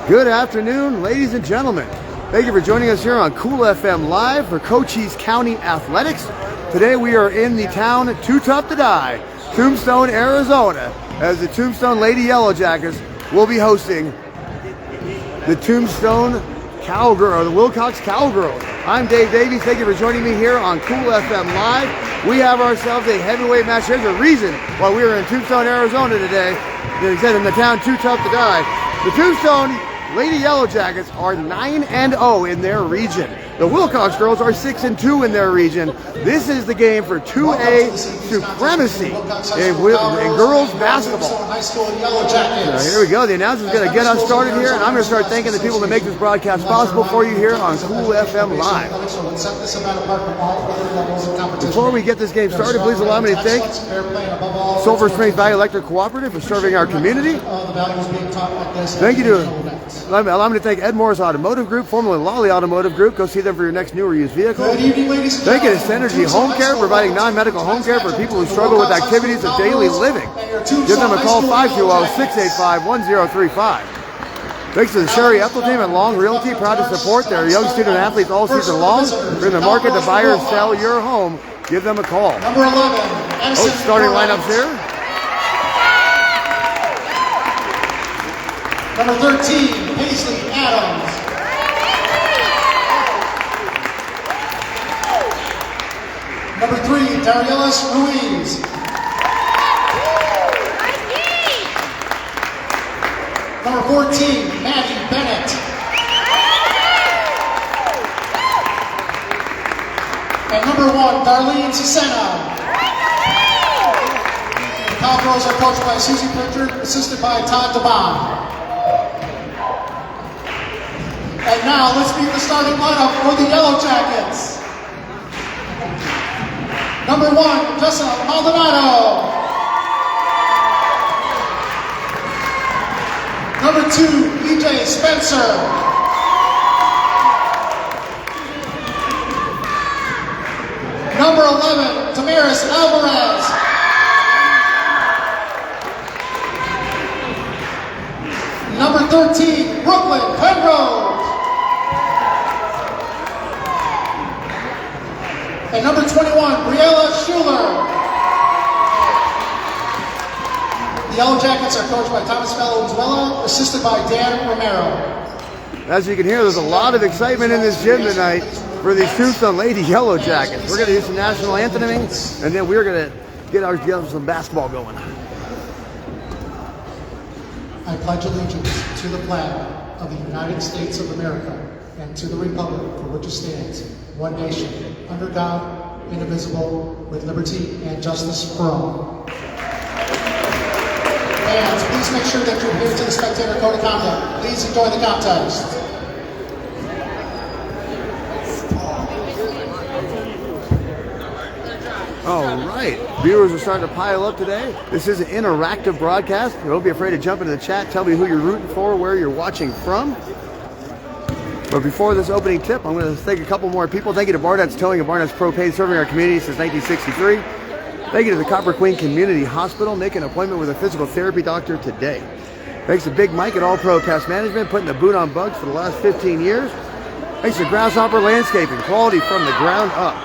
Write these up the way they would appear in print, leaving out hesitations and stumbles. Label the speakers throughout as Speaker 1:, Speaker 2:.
Speaker 1: Good afternoon, ladies and gentlemen. Thank you for joining us here on Cool FM Live for Cochise County Athletics. Today we are in the town Too Tough to Die, Tombstone, Arizona, as the Tombstone Lady Yellow Jackets will be hosting the Tombstone Cowgirl, the Willcox Cowgirls. I'm Dave Davies. Thank you for joining me here on Cool FM Live. We have ourselves a heavyweight match. There's a reason why we are in Tombstone, Arizona today. They said in the town Too Tough to Die. The Tombstone Lady Yellow Jackets are 9-0 in their region. The Willcox girls are 6-2 in their region. This is the game for 2A supremacy in girls basketball. Here we go. The announcer is going to get us started here, and I'm going to start thanking the people that make this broadcast possible for you here on Cool FM Live. Before we get this game started, please allow me to thank Silver Springs Valley Electric Cooperative for serving our community. Thank you to allow me to thank Ed Morse Automotive Group, formerly Lawely Automotive Group. Go see them for your next new or used vehicle. Thank you to Synergy Home Care, providing non-medical home care for people who struggle with activities of daily living. Give them a call, 520-685-1035. Thanks to the Sherry EHTELL team at Long Realty, proud to support their young student athletes all season long. They're in the market to buy or sell your home. Give them a call.
Speaker 2: Number 11,
Speaker 1: starting lineups here.
Speaker 2: Number 13, Paisley Adams. Number 3, Darielis Ruiz. Number 14, Maddie Bennett. And number 1, Darlene Cesena. The Cowgirls are coached by Susie Pritchard, assisted by Todd DeBon. And now, let's meet the starting lineup for the Yellow Jackets. Number 1, Jessa Maldonado. Number 2, EJ Spencer. Number 11, Tamaris Alvarez. Number 13, Brooklyn Penrose. And number 21, Briella Schuler. The Yellow Jackets are coached by Thomas Valenzuela, assisted by Dan Romero.
Speaker 1: As you can hear, there's a lot of excitement in this gym tonight for these Tombstone Lady Yellow Jackets. We're going to do some national antheming, and then we're going to get some basketball going.
Speaker 2: I pledge allegiance to the flag of the United States of America and to the republic for which it stands, one nation, under God, indivisible, with liberty and justice for all. Fans, please make sure that you adhere to the spectator code of conduct. Please enjoy the contest.
Speaker 1: All right, viewers are starting to pile up today. This is an interactive broadcast. Don't be afraid to jump into the chat. Tell me who you're rooting for, where you're watching from. But before this opening tip, I'm going to thank a couple more people. Thank you to Barnett's Towing and Barnett's Propane, serving our community since 1963. Thank you to the Copper Queen Community Hospital. Make an appointment with a physical therapy doctor today. Thanks to Big Mike at All Pro Pest Management, putting the boot on bugs for the last 15 years. Thanks to Grasshopper Landscaping, quality from the ground up.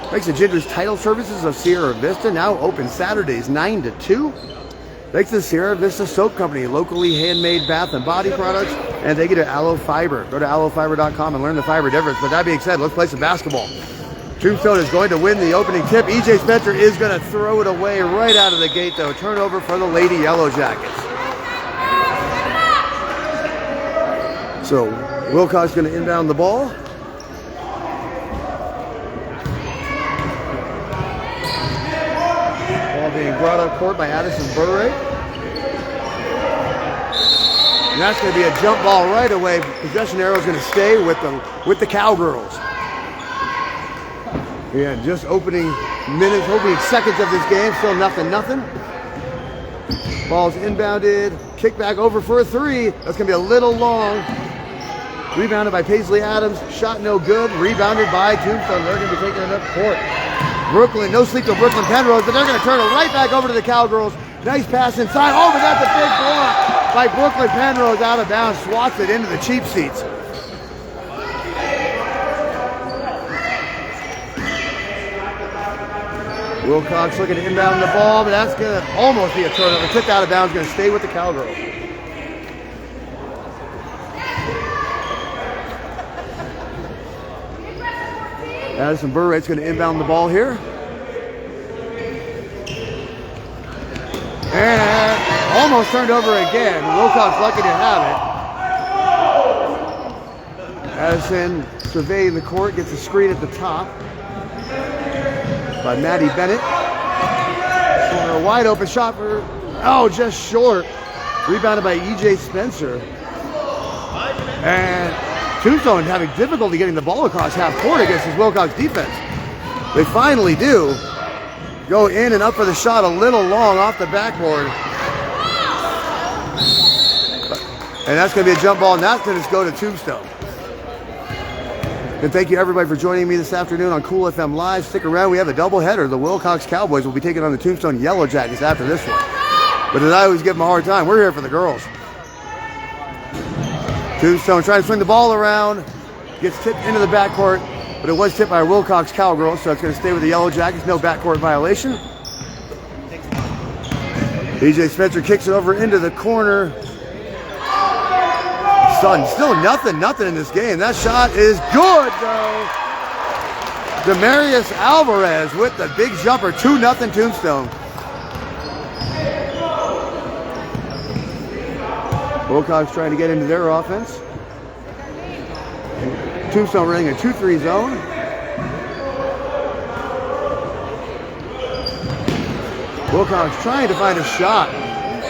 Speaker 1: Thanks to Ginger's Title Services of Sierra Vista, now open Saturdays 9 to 2. Thanks to Sierra Vista Soap Company, locally handmade bath and body products. And thank you to Aloe Fiber. Go to aloefiber.com and learn the fiber difference. But that being said, let's play some basketball. Tombstone is going to win the opening tip. EJ Spencer is going to throw it away right out of the gate, though. Turnover for the Lady Yellow Jackets. So Willcox is going to inbound the ball. Ball being brought up court by Addison Burray. And that's going to be a jump ball right away. Possession arrow is going to stay with the Cowgirls. Yeah, just opening seconds of this game. Still nothing. Ball's inbounded. Kick back over for a three. That's going to be a little long. Rebounded by Paisley Adams. Shot no good. Rebounded by Tombstone. They're going to be taking it up court. Brooklyn, no sleep to Brooklyn Penrose, but they're going to turn it right back over to the Cowgirls. Nice pass inside. Oh, but that's a big block. by Brooklyn Penrose out of bounds, swats it into the cheap seats. Willcox looking to inbound the ball, but that's going to almost be a turnover. Tipped out of bounds, going to stay with the Cowgirls. Addison Burrate's going to inbound the ball here. And almost turned over again. Willcox lucky to have it. Addison surveying the court, gets a screen at the top by Maddie Bennett. A wide open shot for, oh, just short. Rebounded by EJ Spencer. And Tombstone having difficulty getting the ball across half court against his Willcox defense. They finally do. Go in and up for the shot, a little long off the backboard. And that's going to be a jump ball, and that's going to go to Tombstone. And thank you everybody for joining me this afternoon on Cool FM Live. Stick around, we have a doubleheader. The Willcox Cowboys will be taking on the Tombstone Yellow Jackets after this one. But as I always give them a hard time, we're here for the girls. Tombstone trying to swing the ball around, gets tipped into the backcourt, but it was tipped by a Willcox Cowgirl, so it's going to stay with the Yellow Jackets. No backcourt violation. EJ Spencer kicks it over into the corner. Still nothing in this game. That shot is good, though. Demarius Alvarez with the big jumper. 2-0 Tombstone. Willcox trying to get into their offense. Tombstone running a 2-3 zone. Willcox trying to find a shot.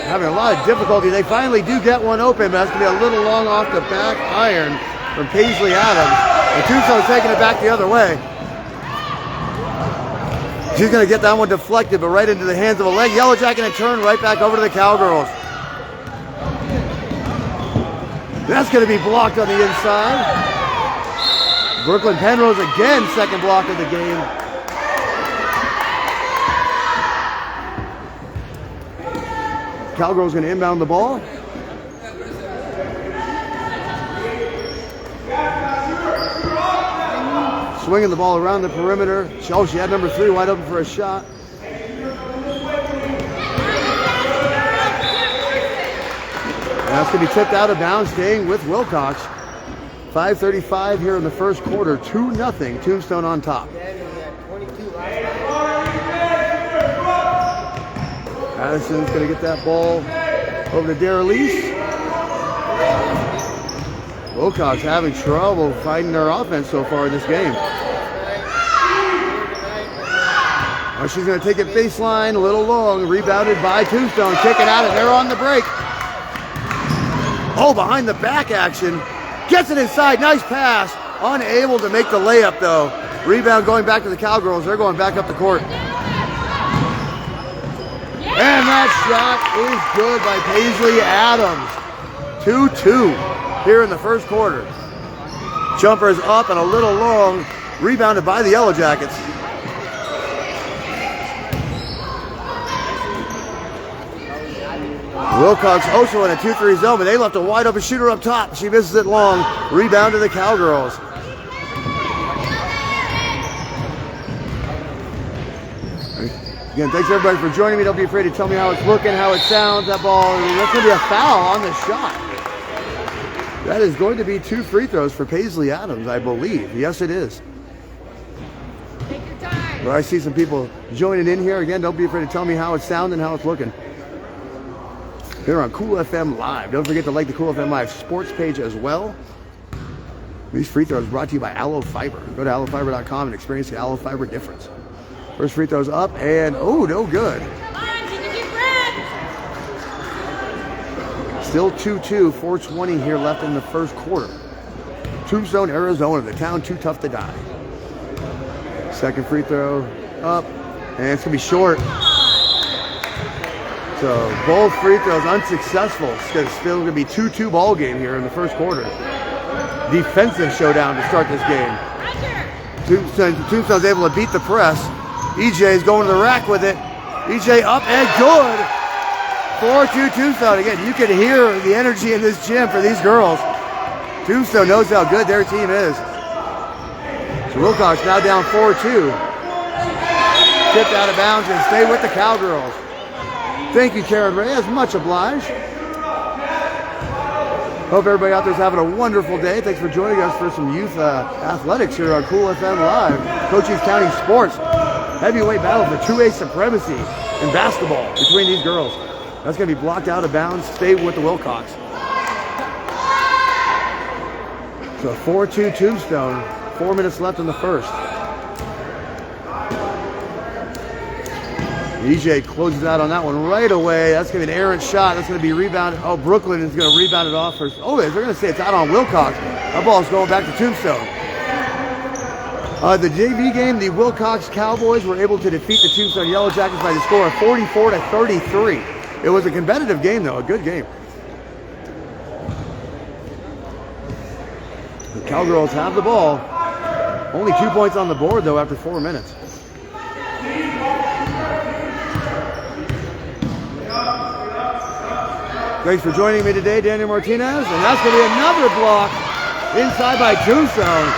Speaker 1: Having a lot of difficulty. They finally do get one open, but that's going to be a little long off the back iron from Paisley Adams. And Tombstone's taking it back the other way. She's going to get that one deflected, but right into the hands of a leg. Yellow Jacket and turn right back over to the Cowgirls. That's going to be blocked on the inside. Brooklyn Penrose again, second block of the game. Cowgirls going to inbound the ball. Swinging the ball around the perimeter. Oh, she had number 3 wide open for a shot. And that's going to be tipped out of bounds, staying with Willcox. 5:35 here in the first quarter. 2-0. Tombstone on top. Addison's going to get that ball over to Darrelise. Willcox having trouble fighting their offense so far in this game. Now she's going to take it baseline, a little long, rebounded by Tombstone, kicking out, and they're on the break. Oh, behind the back action. Gets it inside, nice pass. Unable to make the layup though. Rebound going back to the Cowgirls. They're going back up the court. And that shot is good by Paisley Adams. 2-2 here in the first quarter. Jumper's up and a little long. Rebounded by the Yellow Jackets. Willcox also in a 2-3 zone, but they left a wide open shooter up top. She misses it long. Rebound to the Cowgirls. Again, thanks everybody for joining me. Don't be afraid to tell me how it's looking, how it sounds. That ball, that's going to be a foul on the shot. That is going to be 2 free throws for Paisley Adams, I believe. Yes, it is.
Speaker 3: Take your time.
Speaker 1: Well, I see some people joining in here. Again, don't be afraid to tell me how it's sounding, how it's looking. Here on Cool FM Live. Don't forget to like the Cool FM Live sports page as well. These free throws brought to you by Aloe Fiber. Go to aloefiber.com and experience the Aloe Fiber difference. First free throw's up, and oh, no good.
Speaker 3: Come on, take a deep breath.
Speaker 1: Still 2-2, 4:20 here left in the first quarter. Tombstone, Arizona, the town too tough to die. Second free throw up, and it's going to be short. So both free throws unsuccessful. It's still going to be 2-2 ball game here in the first quarter. Defensive showdown to start this game. Tombstone's able to beat the press. EJ is going to the rack with it. EJ up and good. 4-2 Tombstone. Again, you can hear the energy in this gym for these girls. Tombstone knows how good their team is. So Willcox now down 4-2. Tipped out of bounds and stay with the Cowgirls. Thank you, Karen Reyes. Much obliged. Hope everybody out there is having a wonderful day. Thanks for joining us for some youth athletics here on Cool FM Live. Cochise County Sports. Heavyweight battle for 2A supremacy in basketball between these girls. That's going to be blocked out of bounds. Stay with the Willcox. So 4-2 Tombstone. 4 minutes left in the first. EJ closes out on that one right away. That's going to be an errant shot. That's going to be rebounded. Oh, Brooklyn is going to rebound it off first. Oh, they're going to say it's out on Willcox. That ball's going back to Tombstone. The JV game, the Willcox Cowboys were able to defeat the Tombstone Yellow Jackets by the score of 44-33. It was a competitive game, though, a good game. The Cowgirls have the ball. Only 2 points on the board, though, after 4 minutes. Thanks for joining me today, Daniel Martinez. And that's going to be another block inside by Tombstone.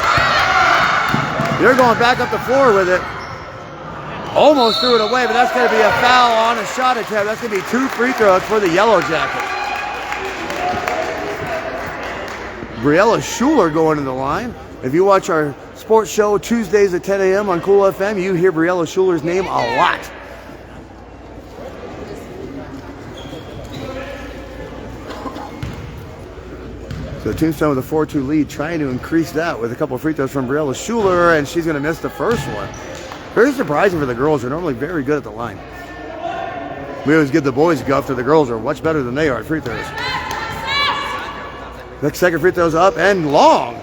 Speaker 1: They're going back up the floor with it. Almost threw it away, but that's going to be a foul on a shot attempt. That's going to be 2 free throws for the Yellow Jackets. Briella Schuler going to the line. If you watch our sports show Tuesdays at 10 a.m. on Cool FM, you hear Briella Schuler's name a lot. So Tombstone with a 4-2 lead, trying to increase that with a couple of free throws from Briella Schuler, and she's going to miss the first one. Very surprising for the girls. They're normally very good at the line. We always give the boys guff to the girls are much better than they are at free throws. Next second free throw's up and long.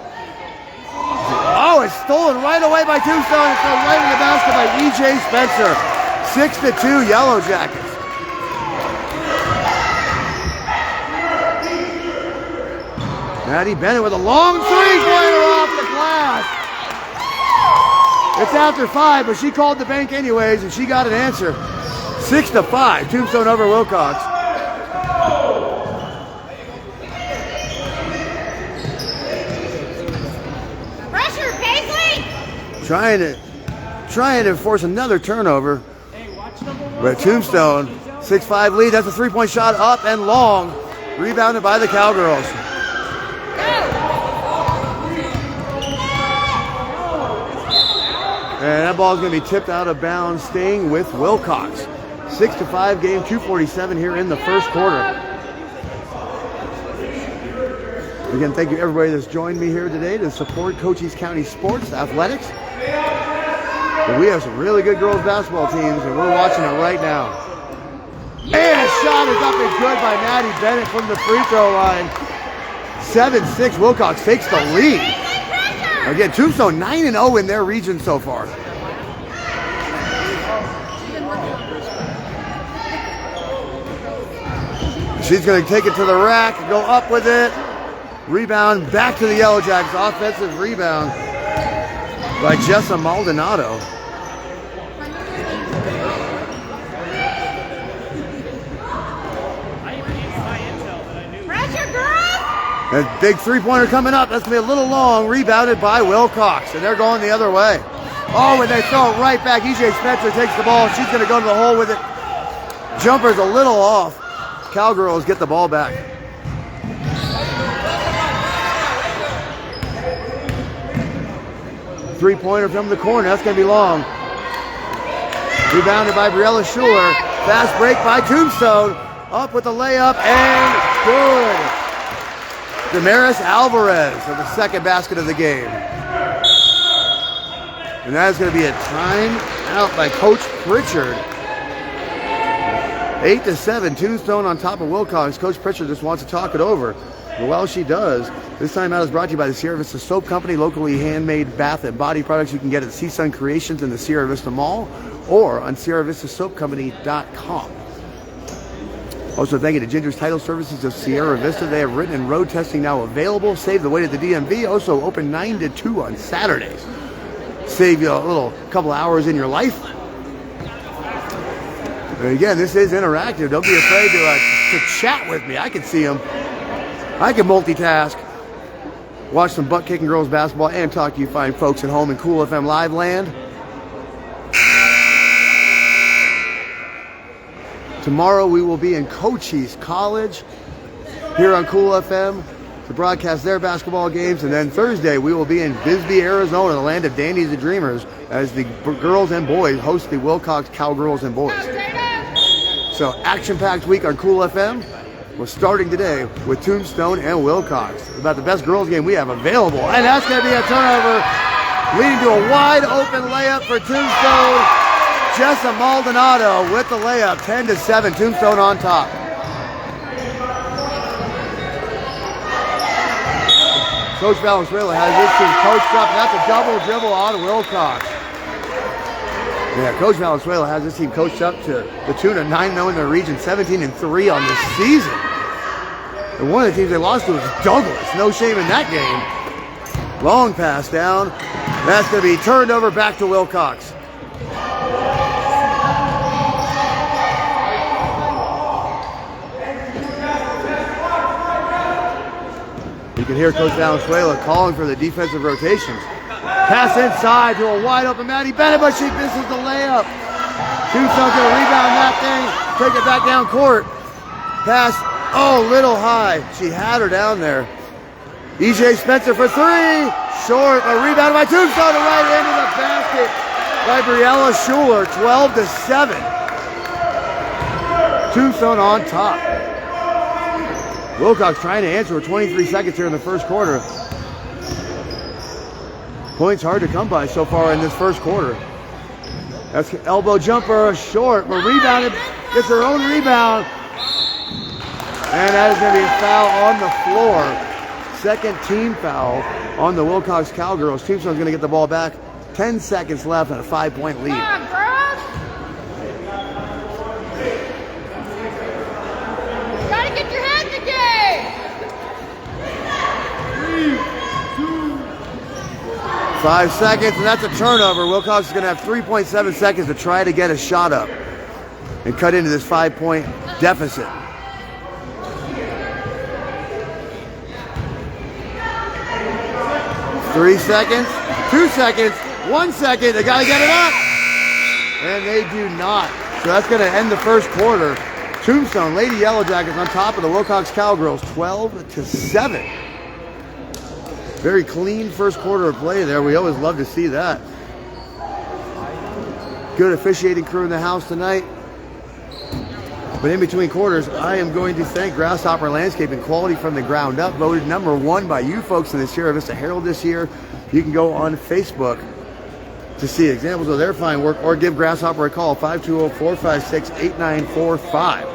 Speaker 1: Oh, it's stolen right away by Tombstone. It's thrown right in the basket by E.J. Spencer. 6-2 Yellow Jackets. Maddie Bennett with a long three-pointer off the glass. It's after 5, but she called the bank anyways, and she got an answer. 6-5, Tombstone over Willcox.
Speaker 3: Pressure, Paisley!
Speaker 1: Trying to force another turnover. But Tombstone, 6-5 lead. That's a three-point shot up and long. Rebounded by the Cowgirls. And that ball is going to be tipped out of bounds, staying with Willcox. 6-5 game, 2:47 here in the first quarter. Again, thank you everybody that's joined me here today to support Cochise County Sports Athletics. But we have some really good girls basketball teams, and we're watching it right now. And a shot is up and good by Maddie Bennett from the free throw line. 7-6, Willcox takes the lead. Again, Tombstone 9-0 in their region so far. She's going to take it to the rack, go up with it. Rebound back to the Yellow Jackets. Offensive rebound by Jessa Maldonado.
Speaker 3: Pressure, girl!
Speaker 1: A big three-pointer coming up. That's going to be a little long. Rebounded by Willcox, and they're going the other way. Oh, and they throw it right back. E.J. Spencer takes the ball. She's going to go to the hole with it. Jumper's a little off. Cowgirls get the ball back. Three-pointer from the corner. That's going to be long. Rebounded by Briella Schuler. Fast break by Tombstone. Up with the layup and good. Damaris Alvarez with the second basket of the game. And that is going to be a timeout by Coach Pritchard. 8-7, Tombstone on top of Willcox. Coach Pritchard just wants to talk it over. But while she does, this timeout is brought to you by the Sierra Vista Soap Company, locally handmade bath and body products you can get at Seasun Creations in the Sierra Vista Mall or on SierraVistaSoapCompany.com. Also, thank you to Ginger's Title Services of Sierra Vista. They have written and road testing now available. Save the wait at the DMV. Also open 9 to 2 on Saturdays. Save you a couple hours in your life. And again, this is interactive. Don't be afraid to chat with me. I can see them. I can multitask. Watch some butt-kicking girls basketball and talk to you fine folks at home in Cool FM Live land. Tomorrow we will be in Cochise College here on Cool FM to broadcast their basketball games. And then Thursday we will be in Bisbee, Arizona, the land of dandies and dreamers, as the girls and boys host the Willcox Cowgirls and Boys. So action-packed week on Cool FM. We're starting today with Tombstone and Willcox. About the best girls game we have available. And that's going to be a turnover, leading to a wide open layup for Tombstone. Jessa Maldonado with the layup, 10-7, Tombstone on top. Coach Valenzuela has his team coached up. That's a double dribble on Willcox. Yeah, Coach Valenzuela has his team coached up to the tune of 9-0 in the region, 17-3 on the season. And one of the teams they lost to was Douglas. No shame in that game. Long pass down. That's going to be turned over back to Willcox. You can hear Coach Valenzuela calling for the defensive rotations. Pass inside to a wide open Maddie Bennett, but she misses the layup. Tombstone's going to rebound that thing, take it back down court. Pass, oh, little high. She had her down there. EJ Spencer for three. Short, a rebound by Tombstone, right into the basket by Briella Schuler, 12-7. Tombstone on top. Willcox trying to answer with 23 seconds here in the first quarter. Points hard to come by so far in this first quarter. That's elbow jumper, short, but rebounded, gets her own rebound. And that is going to be a foul on the floor. Second team foul on the Willcox Cowgirls. Tombstone's going to get the ball back. 10 seconds left and a 5-point lead.
Speaker 3: Come on, girls. Gotta get your head in the game.
Speaker 1: 5 seconds, and that's a turnover. Willcox is going to have 3.7 seconds to try to get a shot up and cut into this 5-point deficit. 3 seconds, 2 seconds, 1 second. They got to get it up, and they do not. So that's going to end the first quarter. Tombstone, Lady Yellow Jackets on top of the Willcox Cowgirls, 12-7. Very clean first quarter of play there. We always love to see that. Good officiating crew in the house tonight. But in between quarters, I am going to thank Grasshopper Landscaping, quality from the ground up, voted #1 by you folks in the Sierra Vista Herald this year. You can go on Facebook to see examples of their fine work or give Grasshopper a call, 520-456-8945.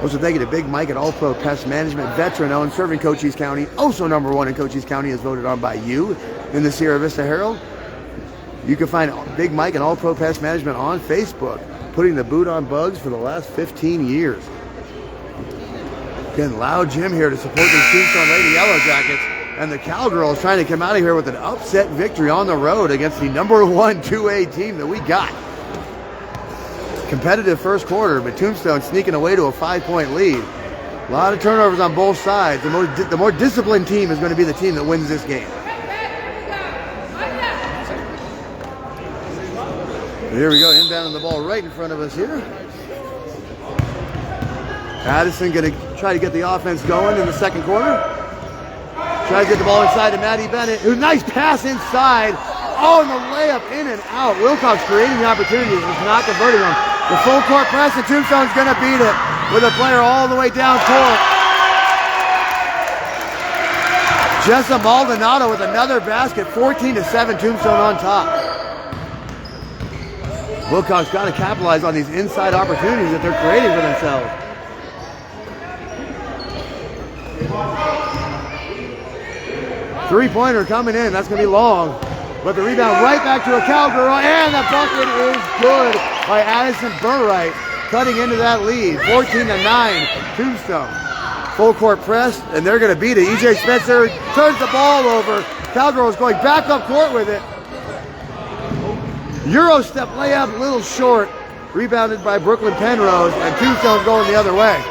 Speaker 1: Also thank you to Big Mike at All Pro Pest Management, veteran-owned, serving Cochise County. Also #1 in Cochise County, is voted on by you in the Sierra Vista Herald. You can find Big Mike and All Pro Pest Management on Facebook, putting the boot on bugs for the last 15 years. Again, Loud Jim here to support the Tombstone Lady Yellow Jackets. And the Cowgirls trying to come out of here with an upset victory on the road against the #1 2A team that we got. Competitive first quarter, but Tombstone sneaking away to a 5-point lead. A lot of turnovers on both sides. The more disciplined team is going to be the team that wins this game. And here we go, inbounding the ball right in front of us here. Addison going to try to get the offense going in the second quarter. Tries to get the ball inside to Maddie Bennett. Nice pass inside. Oh, and the layup in and out. Willcox creating the opportunities, is not converting them. The full court press, and Tombstone's going to beat it with a player all the way down court. Jessa Maldonado with another basket, 14-7, Tombstone on top. Willcox got to capitalize on these inside opportunities that they're creating for themselves. Three-pointer coming in, that's going to be long. But the rebound right back to a Cowgirl, and the bucket is good by Addison Burright, cutting into that lead, 14-9, Tombstone. Full court press, and they're going to beat it. EJ Spencer turns the ball over. Cowgirls going back up court with it. Euro step layup, a little short. Rebounded by Brooklyn Penrose, and Tombstone's going the other way.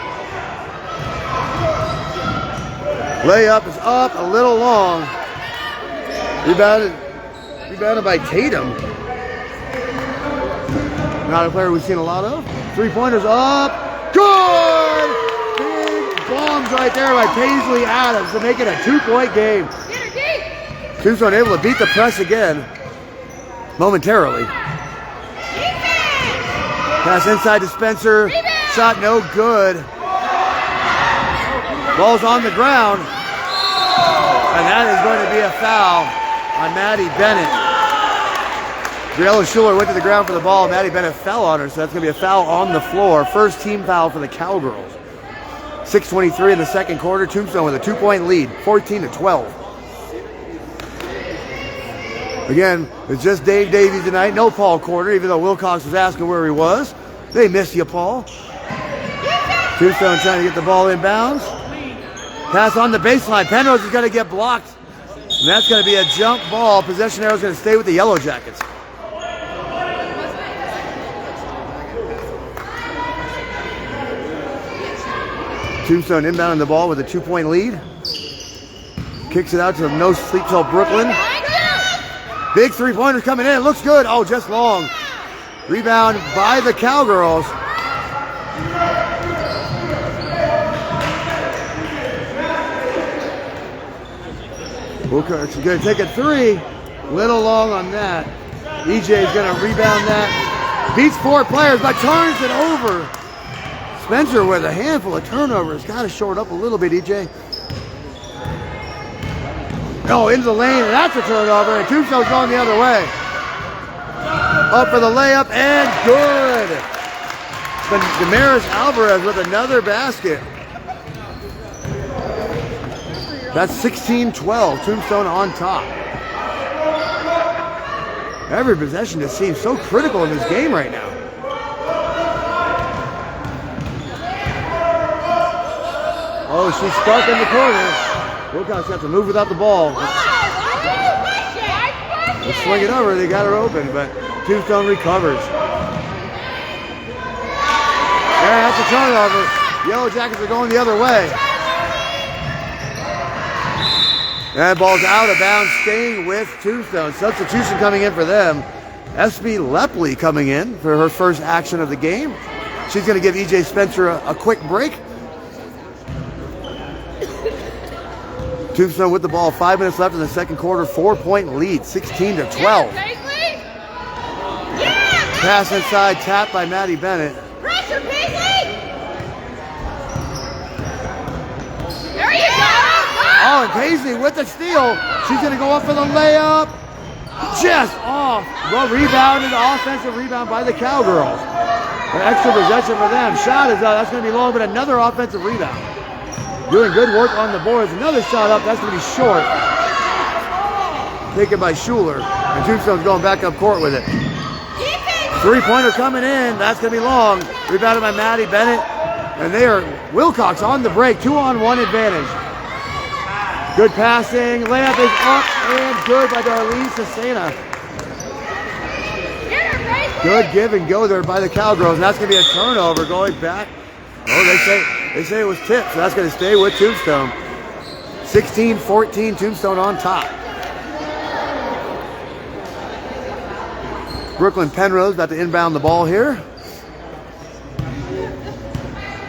Speaker 1: Layup is up, a little long. Rebounded by Tatum. Not a player we've seen a lot of. Three-pointers up. Good! Big bombs right there by Paisley Adams to make it a 2-point game. Tombstone able to beat the press again. Momentarily. Pass inside to Spencer. Shot no good. Ball's on the ground. And that is going to be a foul on Maddie Bennett. Briella Schuler went to the ground for the ball. Maddie Bennett fell on her, so that's going to be a foul on the floor. First team foul for the Cowgirls. 6:23 in the second quarter. Tombstone with a 2-point lead, 14-12. Again, it's just Dave Davies tonight. No Paul Corder, even though Willcox was asking where he was. They miss you, Paul. Tombstone trying to get the ball inbounds. Pass on the baseline. Penrose is going to get blocked. And that's going to be a jump ball. Possession arrow is going to stay with the Yellow Jackets. Tombstone inbounding the ball with a 2-point lead. Kicks it out to No Sleep Till Brooklyn. Big three-pointer coming in. Looks good. Oh, just long. Rebound by the Cowgirls. Willcox is going to take a three. Little long on that. EJ is going to rebound that. Beats 4 players, but turns it over. Spencer with a handful of turnovers. Got to short up a little bit, EJ. Oh, into the lane, and that's a turnover, and Tombstone's going the other way. Up for the layup, and good. Damaris Alvarez with another basket. That's 16-12, Tombstone on top. Every possession just seems so critical in this game right now. Oh, she's stuck in the corner. Willcox has to move without the ball. Let's swing it over. They got her open, but Tombstone recovers. Yeah, that's a turnover. Yellow Jackets are going the other way. That ball's out of bounds, staying with Tombstone. Substitution coming in for them. SB Lawely coming in for her first action of the game. She's going to give EJ Spencer a quick break. Tombstone with the ball, 5 minutes left in the second quarter, 4-point lead, 16-12. Pass inside, tapped by Maddie Bennett.
Speaker 3: Pressure, Paisley! There you go!
Speaker 1: Oh, and Paisley with the steal. She's going to go up for the layup. Just off. Well rebounded, offensive rebound by the Cowgirls. An extra possession for them. Shot is up. That's going to be long, but another offensive rebound. Doing good work on the boards. Another shot up. That's going to be short. Taken by Schuler. And Tombstone's going back up court with it. Three-pointer coming in. That's going to be long. Rebounded by Maddie Bennett. And they are Willcox on the break. 2-on-1 advantage. Good passing. Layup is up and good by Darlene Cesena. Good give and go there by the Cowgirls. And that's going to be a turnover going back. Oh, they say it was tipped, so that's going to stay with Tombstone. 16-14, Tombstone on top. Brooklyn Penrose about to inbound the ball here.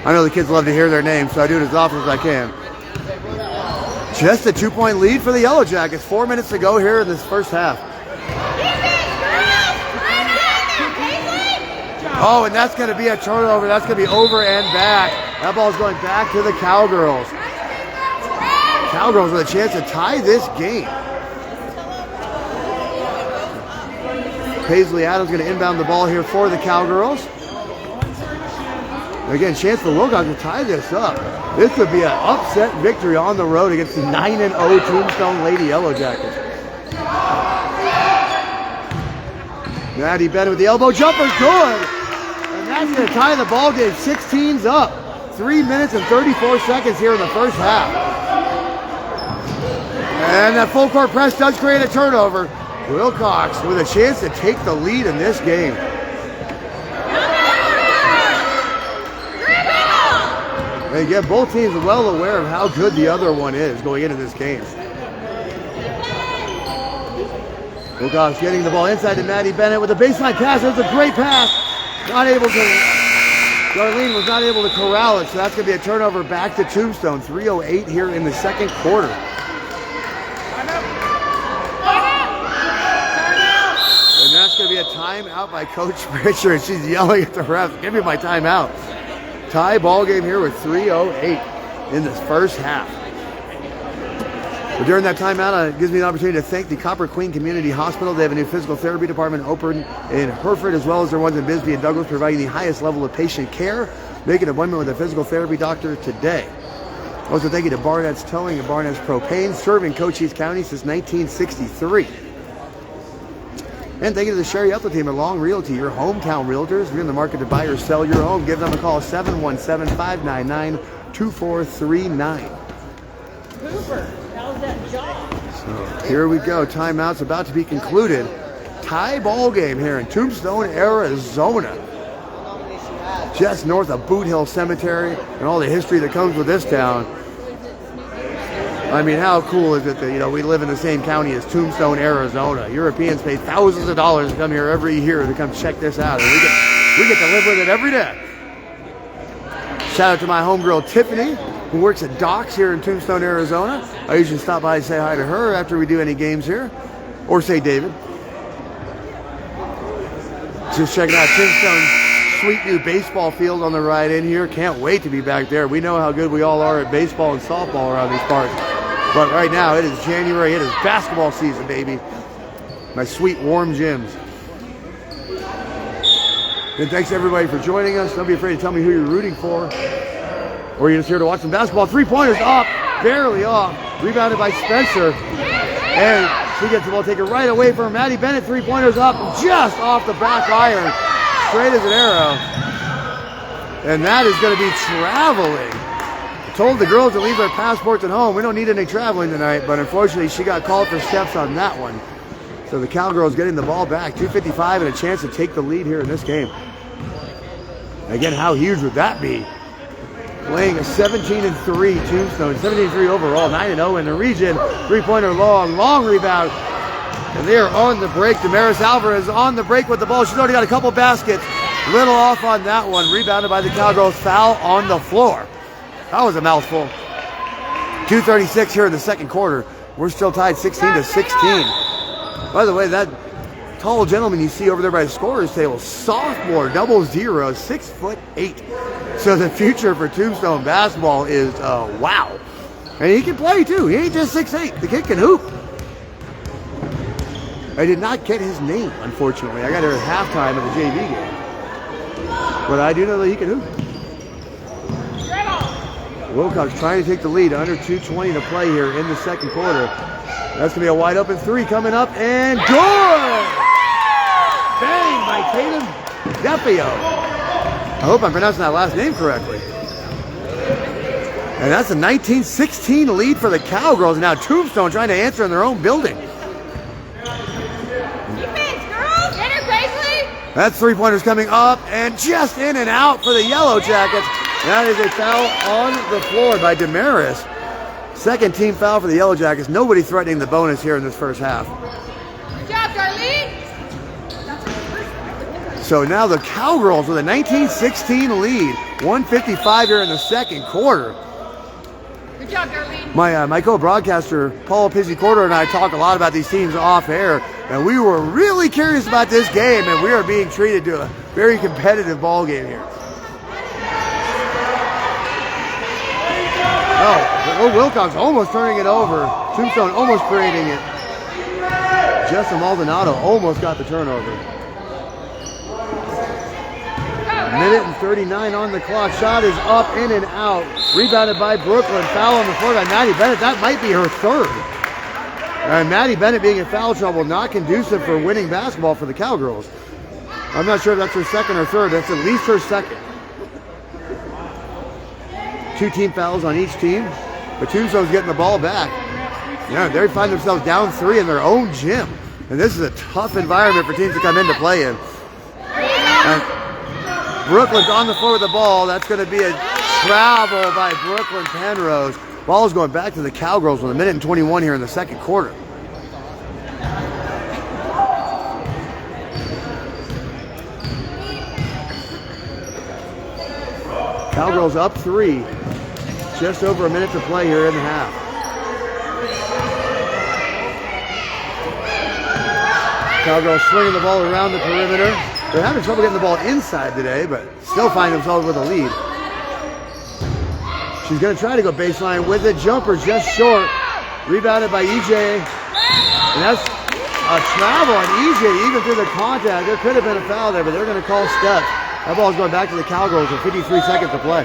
Speaker 1: I know the kids love to hear their names, so I do it as often as I can. Just a 2-point lead for the Yellow Jackets. 4 minutes to go here in this first half. Oh, and that's going to be a turnover. That's going to be over and back. That ball's going back to the Cowgirls. Cowgirls with a chance to tie this game. Paisley Adams going to inbound the ball here for the Cowgirls. Again, chance for Willcox to tie this up. This could be an upset victory on the road against the 9-0 Tombstone Lady Yellow Jackets. Maddie Bennett with the elbow jumper, good! And that's going to tie the ball game. 16's up. 3 minutes and 34 seconds here in the first half. And that full court press does create a turnover. Willcox with a chance to take the lead in this game. And again, both teams are well aware of how good the other one is going into this game. Willcox getting the ball inside to Maddie Bennett with a baseline pass. That's a great pass. Not able to, Darlene was not able to corral it, so that's going to be a turnover back to Tombstone. 3:08 here in the second quarter. And that's going to be a timeout by Coach Pritchard. She's yelling at the ref, give me my timeout. Tie ball game here with 3:08 in this first half. But during that timeout, it gives me an opportunity to thank the Copper Queen Community Hospital. They have a new physical therapy department open in Hereford, as well as their ones in Bisbee and Douglas, providing the highest level of patient care. Make an appointment with a physical therapy doctor today. Also, thank you to Barnett's Towing and Barnett's Propane, serving Cochise County since 1963. And thank you to the Sherry Ethel team at Long Realty, your hometown realtors. If you're in the market to buy or sell your home, give them a call, 717-599-2439.
Speaker 3: Hoover, how's that job?
Speaker 1: So here we go. Timeout's about to be concluded. Tie ball game here in Tombstone, Arizona. Just north of Boot Hill Cemetery and all the history that comes with this town. I mean, how cool is it that, you know, we live in the same county as Tombstone, Arizona. Europeans pay thousands of dollars to come here every year to come check this out. And we get to live with it every day. Shout out to my homegirl, Tiffany, who works at Docks here in Tombstone, Arizona. I usually stop by and say hi to her after we do any games here. Or say David. Just checking out Tombstone's sweet new baseball field on the ride in here. Can't wait to be back there. We know how good we all are at baseball and softball around these parts. But right now, it is January. It is basketball season, baby. My sweet, warm gyms. And thanks, everybody, for joining us. Don't be afraid to tell me who you're rooting for. Or you're just here to watch some basketball. Three-pointers off. Barely off. Rebounded by Spencer. And she gets the ball taken right away from Maddie Bennett. Three-pointers up. Just off the back iron. Straight as an arrow. And that is going to be traveling. Told the girls to leave their passports at home. We don't need any traveling tonight, but unfortunately she got called for steps on that one. So the Cowgirls getting the ball back. 2:55 and a chance to take the lead here in this game. Again, how huge would that be? Playing a 17-3 Tombstone, 17-3 overall, 9-0 in the region. Three-pointer long rebound. And they are on the break. Damaris Alvarez on the break with the ball. She's already got a couple baskets. Little off on that one. Rebounded by the Cowgirls. Foul on the floor. That was a mouthful. 2:36 here in the second quarter. We're still tied 16-16. By the way, that tall gentleman you see over there by the scorer's table, sophomore, 00, 6'8". So the future for Tombstone basketball is wow. And he can play too. He ain't just 6'8". The kid can hoop. I did not get his name, unfortunately. I got here at halftime of the JV game. But I do know that he can hoop. Willcox trying to take the lead, under 2:20 to play here in the second quarter. That's going to be a wide open three coming up and good! Bang by Tatum Defio. I hope I'm pronouncing that last name correctly. And that's a 19-16 lead for the Cowgirls. Now Tombstone trying to answer in their own building.
Speaker 3: Defense, girls! Get her, Paisley!
Speaker 1: That three-pointer's coming up and just in and out for the Yellow Jackets. That is a foul on the floor by Damaris. Second team foul for the Yellow Jackets. Nobody threatening the bonus here in this first half.
Speaker 3: Good job, Darlene!
Speaker 1: So now the Cowgirls with a 19-16 lead. 1:55 here in the second quarter.
Speaker 3: Good job, Darlene!
Speaker 1: My co-broadcaster, Paul Pizzicordo, and I talk a lot about these teams off air. And we were really curious about this game, and we are being treated to a very competitive ball game here. Oh, Willcox almost turning it over. Tombstone almost creating it. Jessa Maldonado almost got the turnover. Minute and 39 on the clock. Shot is up, in and out. Rebounded by Brooklyn. Foul on the floor by Maddie Bennett. That might be her third. And Maddie Bennett being in foul trouble, not conducive for winning basketball for the Cowgirls. I'm not sure if that's her second or third. That's at least her second. 2 team fouls on each team, but Tombstone's getting the ball back. Yeah, they find themselves down 3 in their own gym, and this is a tough environment for teams to come in to play in. And Brooklyn's on the floor with the ball. That's going to be a travel by Brooklyn Penrose. Ball is going back to the Cowgirls with 1:21 here in the second quarter. Cowgirls up 3. Just over a minute to play here in the half. Cowgirls swinging the ball around the perimeter. They're having trouble getting the ball inside today, but still find themselves with a lead. She's going to try to go baseline with a jumper just short. Rebounded by EJ. And that's a travel on EJ, even through the contact. There could have been a foul there, but they're going to call steps. That ball's going back to the Cowgirls with 53 seconds to play.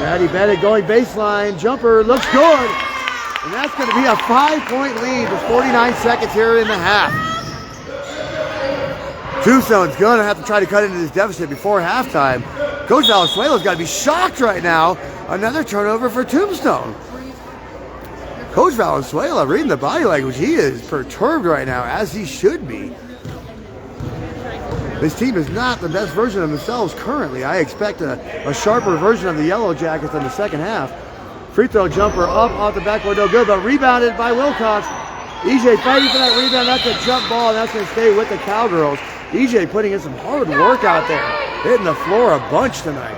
Speaker 1: Maddie Bennett going baseline. Jumper looks good. And that's going to be a 5-point lead with 49 seconds here in the half. Tombstone's going to have to try to cut into this deficit before halftime. Coach Valenzuela's got to be shocked right now. Another turnover for Tombstone. Coach Valenzuela, reading the body language, he is perturbed right now, as he should be. This team is not the best version of themselves currently. I expect a sharper version of the Yellow Jackets in the second half. Free throw jumper up off the backboard, no good, but rebounded by Willcox. EJ fighting for that rebound. That's a jump ball, and that's going to stay with the Cowgirls. EJ putting in some hard work out there, hitting the floor a bunch tonight.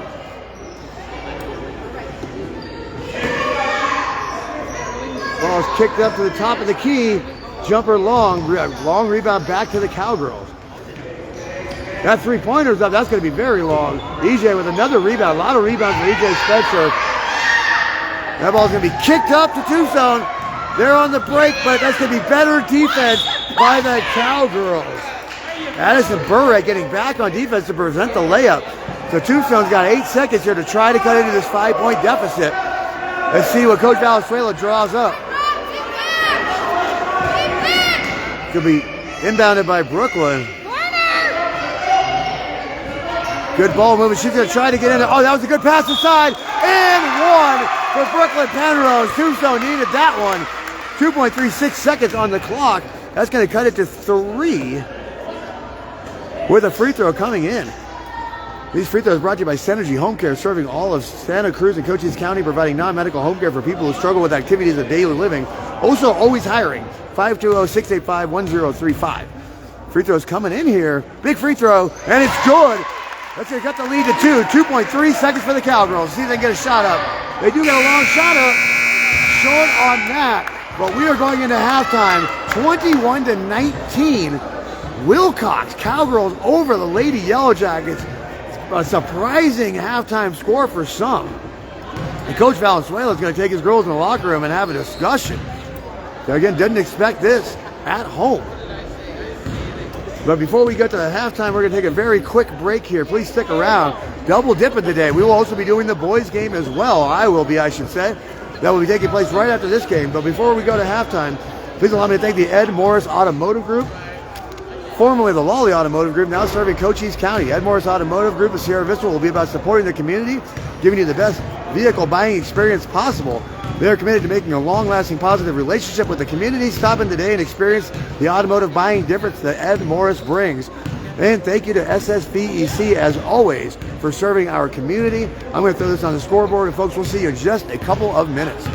Speaker 1: Ball's kicked up to the top of the key. Jumper long rebound back to the Cowgirls. That three-pointer's up. That's going to be very long. EJ with another rebound. A lot of rebounds for EJ Spencer. That ball's going to be kicked up to Tombstone. They're on the break, but that's going to be better defense by the Cowgirls. Addison Burrett getting back on defense to prevent the layup. So Tombstone's got 8 seconds here to try to cut into this 5-point deficit. Let's see what Coach Valenzuela draws up. Could be inbounded by Brooklyn. Good ball movement. She's going to try to get in there. Oh, that was a good pass inside. And one for Brooklyn Penrose. Tombstone needed that one. 2.36 seconds on the clock. That's going to cut it to 3 with a free throw coming in. These free throws brought to you by Synergy Home Care, serving all of Santa Cruz and Cochise County, providing non-medical home care for people who struggle with activities of daily living. Also, always hiring. 520-685-1035. Free throws coming in here. Big free throw, and it's good. Let's see, got the lead to 2.3 seconds for the Cowgirls. See if they can get a shot up. They do get a long shot up. Short on that. But we are going into halftime. 21-19. Willcox, Cowgirls over the Lady Yellow Jackets. A surprising halftime score for some. And Coach Valenzuela is going to take his girls in the locker room and have a discussion. So again, didn't expect this at home. But before we get to the halftime, we're going to take a very quick break here. Please stick around. Double dipping today. We will also be doing the boys game as well. I will be, I should say. That will be taking place right after this game. But before we go to halftime, please allow me to thank the Ed Morse Automotive Group, formerly the Lawely Automotive Group, now serving Cochise County. Ed Morse Automotive Group of Sierra Vista will be about supporting the community, giving you the best vehicle buying experience possible. They are committed to making a long-lasting positive relationship with the community. Stop in today and experience the automotive buying difference that Ed Morris brings. And thank you to SSVEC, as always, for serving our community. I'm going to throw this on the scoreboard, and folks, we'll see you in just a couple of minutes.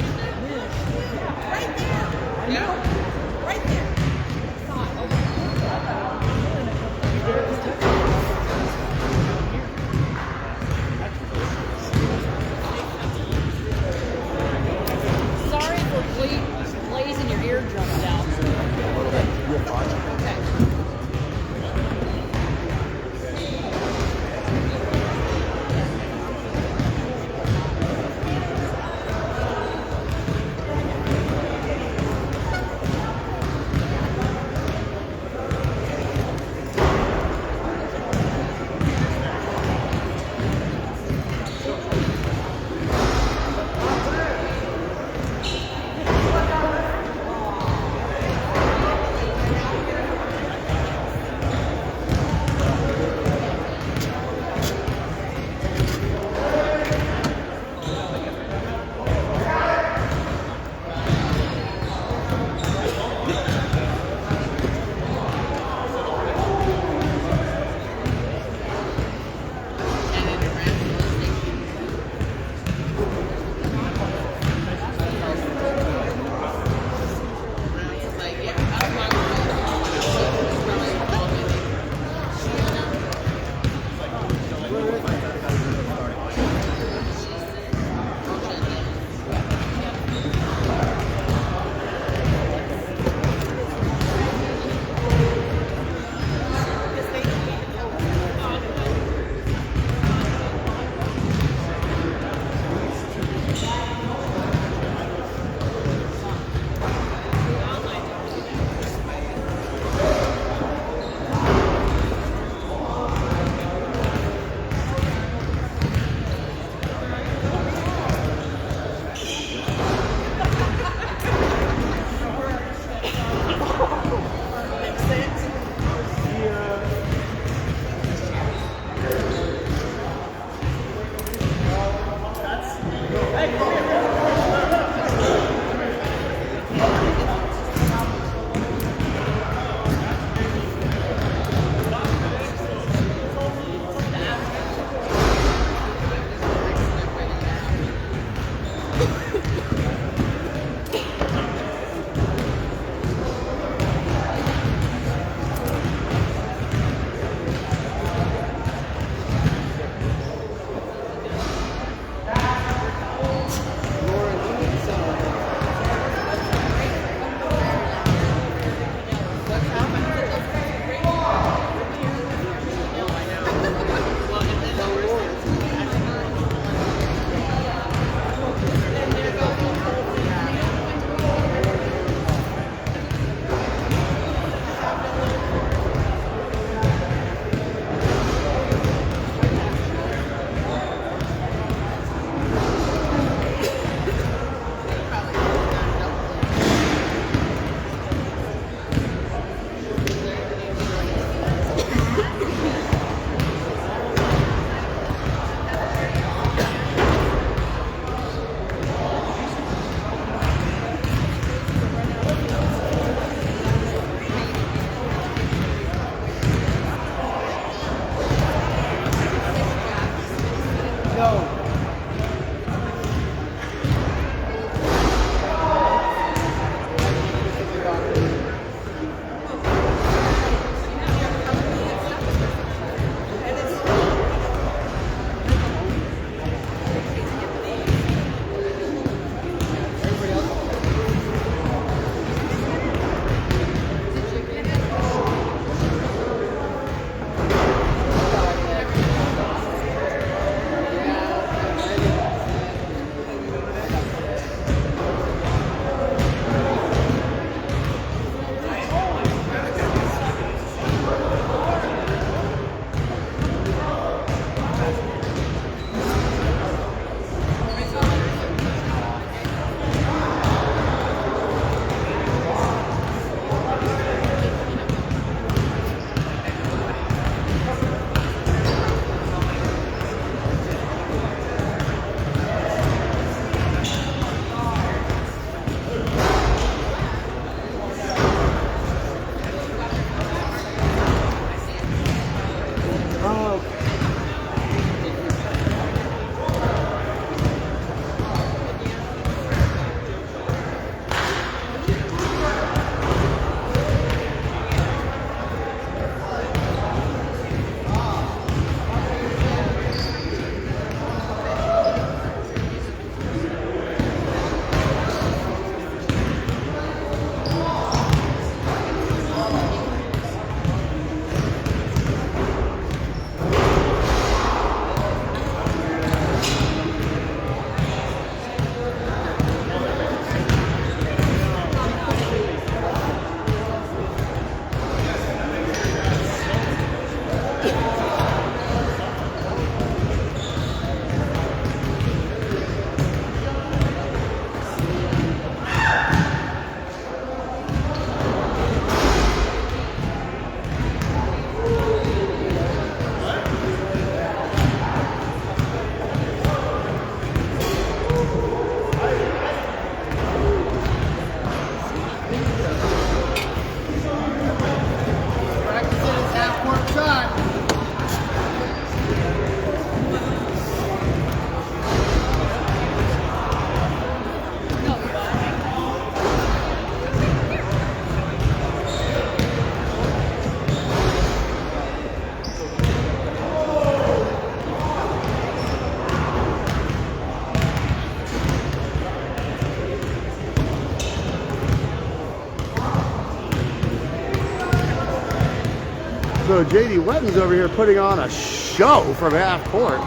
Speaker 1: So JD Wetton's over here putting on a show from half court.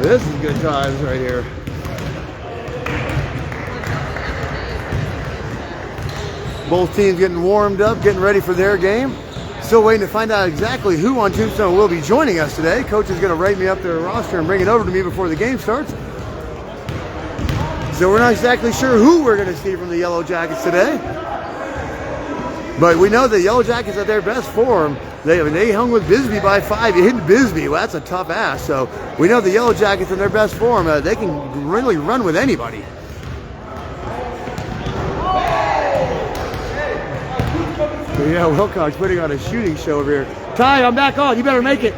Speaker 1: This is good times right here. Both teams getting warmed up, getting ready for their game. Still waiting to find out exactly who on Tombstone will be joining us today. Coach is going to write me up their roster and bring it over to me before the game starts. So we're not exactly sure who we're going to see from the Yellow Jackets today. But we know the Yellow Jackets at their best form. They hung with Bisbee by 5. You hit Bisbee, well, that's a tough ass. So we know the Yellow Jackets in their best form. They can really run with anybody. Yeah, Willcox putting on a shooting show over here. Ty, I'm back on. You better make it.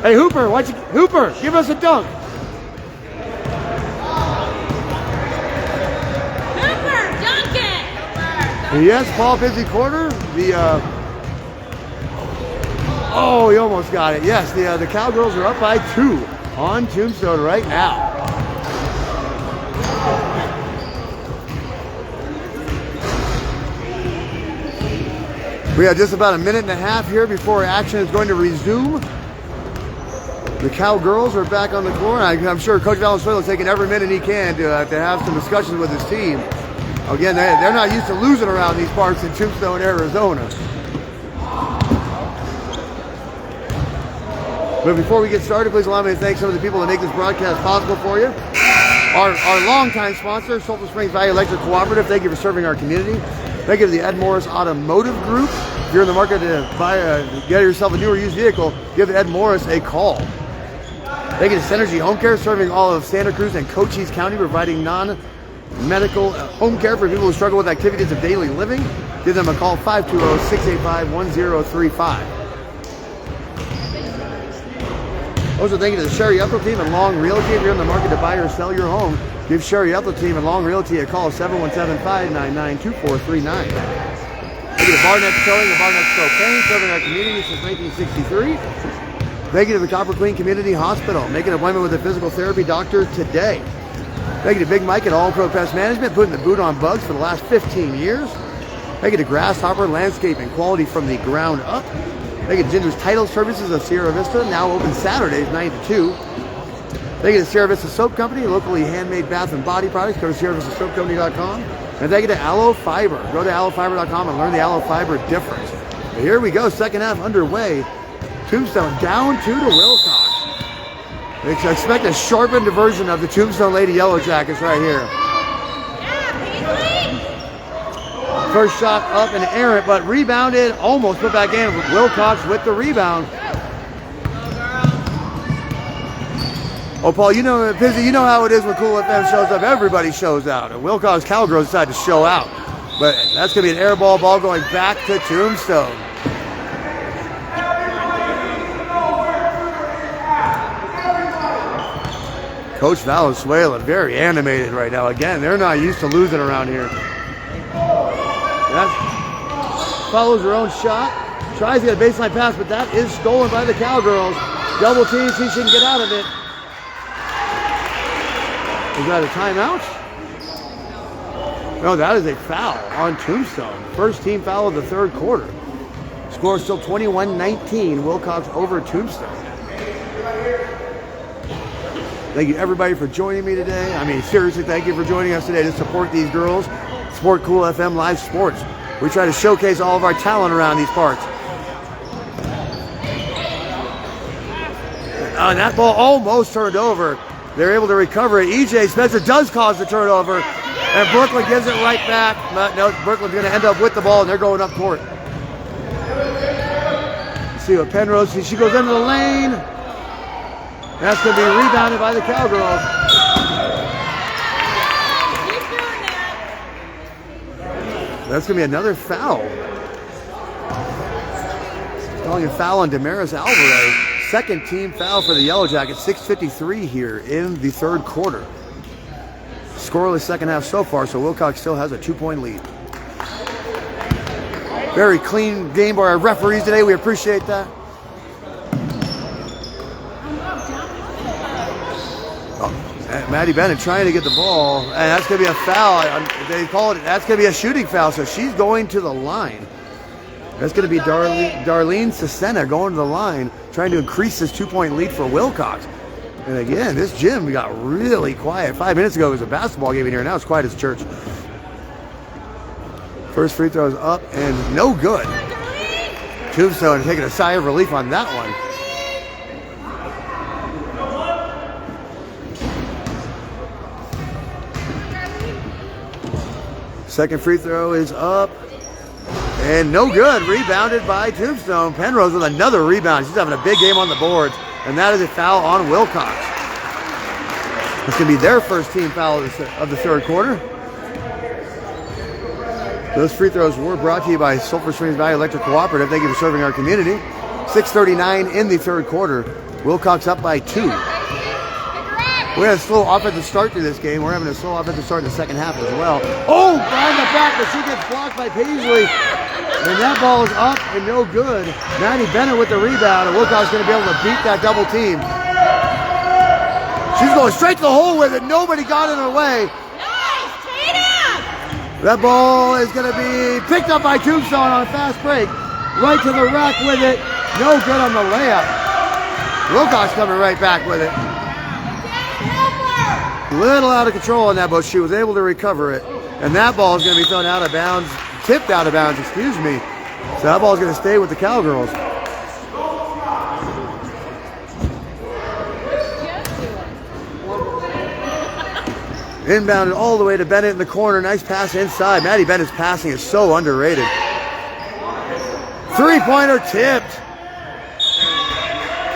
Speaker 1: Hey, Hooper, Hooper, give us a dunk.
Speaker 3: Hooper, dunk it.
Speaker 1: Yes, Paul busy quarter. Oh, he almost got it. Yes, the Cowgirls are up by 2 on Tombstone right now. We have just about a minute and a half here before action is going to resume. The Cowgirls are back on the floor, and I'm sure Coach Valenzuela is taking every minute he can to have some discussions with his team. Again, they're not used to losing around these parts in Tombstone, Arizona. But before we get started, please allow me to thank some of the people that make this broadcast possible for you. Our longtime sponsor, Sulphur Springs Valley Electric Cooperative, thank you for serving our community. Thank you to the Ed Morris Automotive Group. If you're in the market to get yourself a new or used vehicle, give Ed Morris a call. Thank you to Synergy Home Care, serving all of Santa Cruz and Cochise County, providing medical home care for people who struggle with activities of daily living. Give them a call, 520-685-1035. Also, thank you to the Sherry Ethel team and Long Realty. If you're in the market to buy or sell your home, give Sherry Ethel team and Long Realty a call, 717-599-2439. Thank you to Barnett's Towing and Barnett's Tow Paint, serving our community since 1963. Thank you to the Copper Queen Community Hospital, making an appointment with a physical therapy doctor today. Thank you to Big Mike at All Pro Pest Management, putting the boot on bugs for the last 15 years. Thank you to Grasshopper Landscaping, quality from the ground up. Thank you to Ginger's Title Services of Sierra Vista, now open Saturdays 9 to 2. Thank you to Sierra Vista Soap Company, locally handmade bath and body products. Go to SierraVistaSoapCompany.com. And thank you to Aloe Fiber. Go to AloeFiber.com and learn the Aloe Fiber difference. But here we go, second half underway. Tombstone down 2 to Willcox. Expect a sharpened version of the Tombstone Lady Yellow Jackets right here. First shot up and errant, but rebounded, almost put back in. Willcox with the rebound. Oh, Paul, you know, Pizzy, you know how it is when Cool FM shows up. Everybody shows out. And Willcox Cowgirls decided to show out. But that's going to be an air ball going back to Tombstone. Coach Valenzuela very animated right now. Again, they're not used to losing around here. That follows her own shot. Tries to get a baseline pass, but that is stolen by the Cowgirls. Double team, see if she can get out of it. Is that a timeout? No, that is a foul on Tombstone. First team foul of the third quarter. Score is still 21-19. Willcox over Tombstone. Thank you everybody for joining me today. I mean, seriously, thank you for joining us today to support these girls. Support Cool FM Live Sports. We try to showcase all of our talent around these parts. And that ball almost turned over. They're able to recover it. EJ Spencer does cause the turnover, and Brooklyn gives it right back. But no, Brooklyn's going to end up with the ball, and they're going up court. Let's see what Penrose, she goes into the lane. That's going to be rebounded by the Cowgirls. That's going to be another foul. Calling a foul on Damaris Alvarez. Second team foul for the Yellow Jackets. 6:53 here in the third quarter. Scoreless second half so far, so Willcox still has a 2-point lead. Very clean game by our referees today. We appreciate that. Maddie Bennett trying to get the ball, and that's going to be a foul. They call it, that's going to be a shooting foul, so she's going to the line. That's going to be Darlene Cesena going to the line, trying to increase this 2-point lead for Willcox. And again, this gym got really quiet. 5 minutes ago, it was a basketball game in here, and now it's quiet as church. First free throw is up and no good. Tombstone taking a sigh of relief on that one. Second free throw is up and no good. Rebounded by Tombstone. Penrose with another rebound. She's having a big game on the boards, and that is a foul on Willcox. It's going to be their first team foul of the third quarter. Those free throws were brought to you by Sulphur Springs Valley Electric Cooperative. Thank you for serving our community. 6:39 in the third quarter. Willcox up by 2. We had a slow offensive start to this game. We're having a slow offensive start in the second half as well. Oh, behind the back, but she gets blocked by Paisley. And that ball is up and no good. Maddie Bennett with the rebound, and Willcox is going to be able to beat that double team. She's going straight to the hole with it. Nobody got in her way.
Speaker 3: Nice, Tatum!
Speaker 1: That ball is going to be picked up by Tombstone on a fast break. Right to the rack with it. No good on the layup. Willcox coming right back with it. Little out of control on that, but she was able to recover it. And that ball is going to be thrown out of bounds, tipped out of bounds, excuse me. So that ball is going to stay with the Cowgirls. Inbounded all the way to Bennett in the corner. Nice pass inside. Maddie Bennett's passing is so underrated. Three-pointer tipped.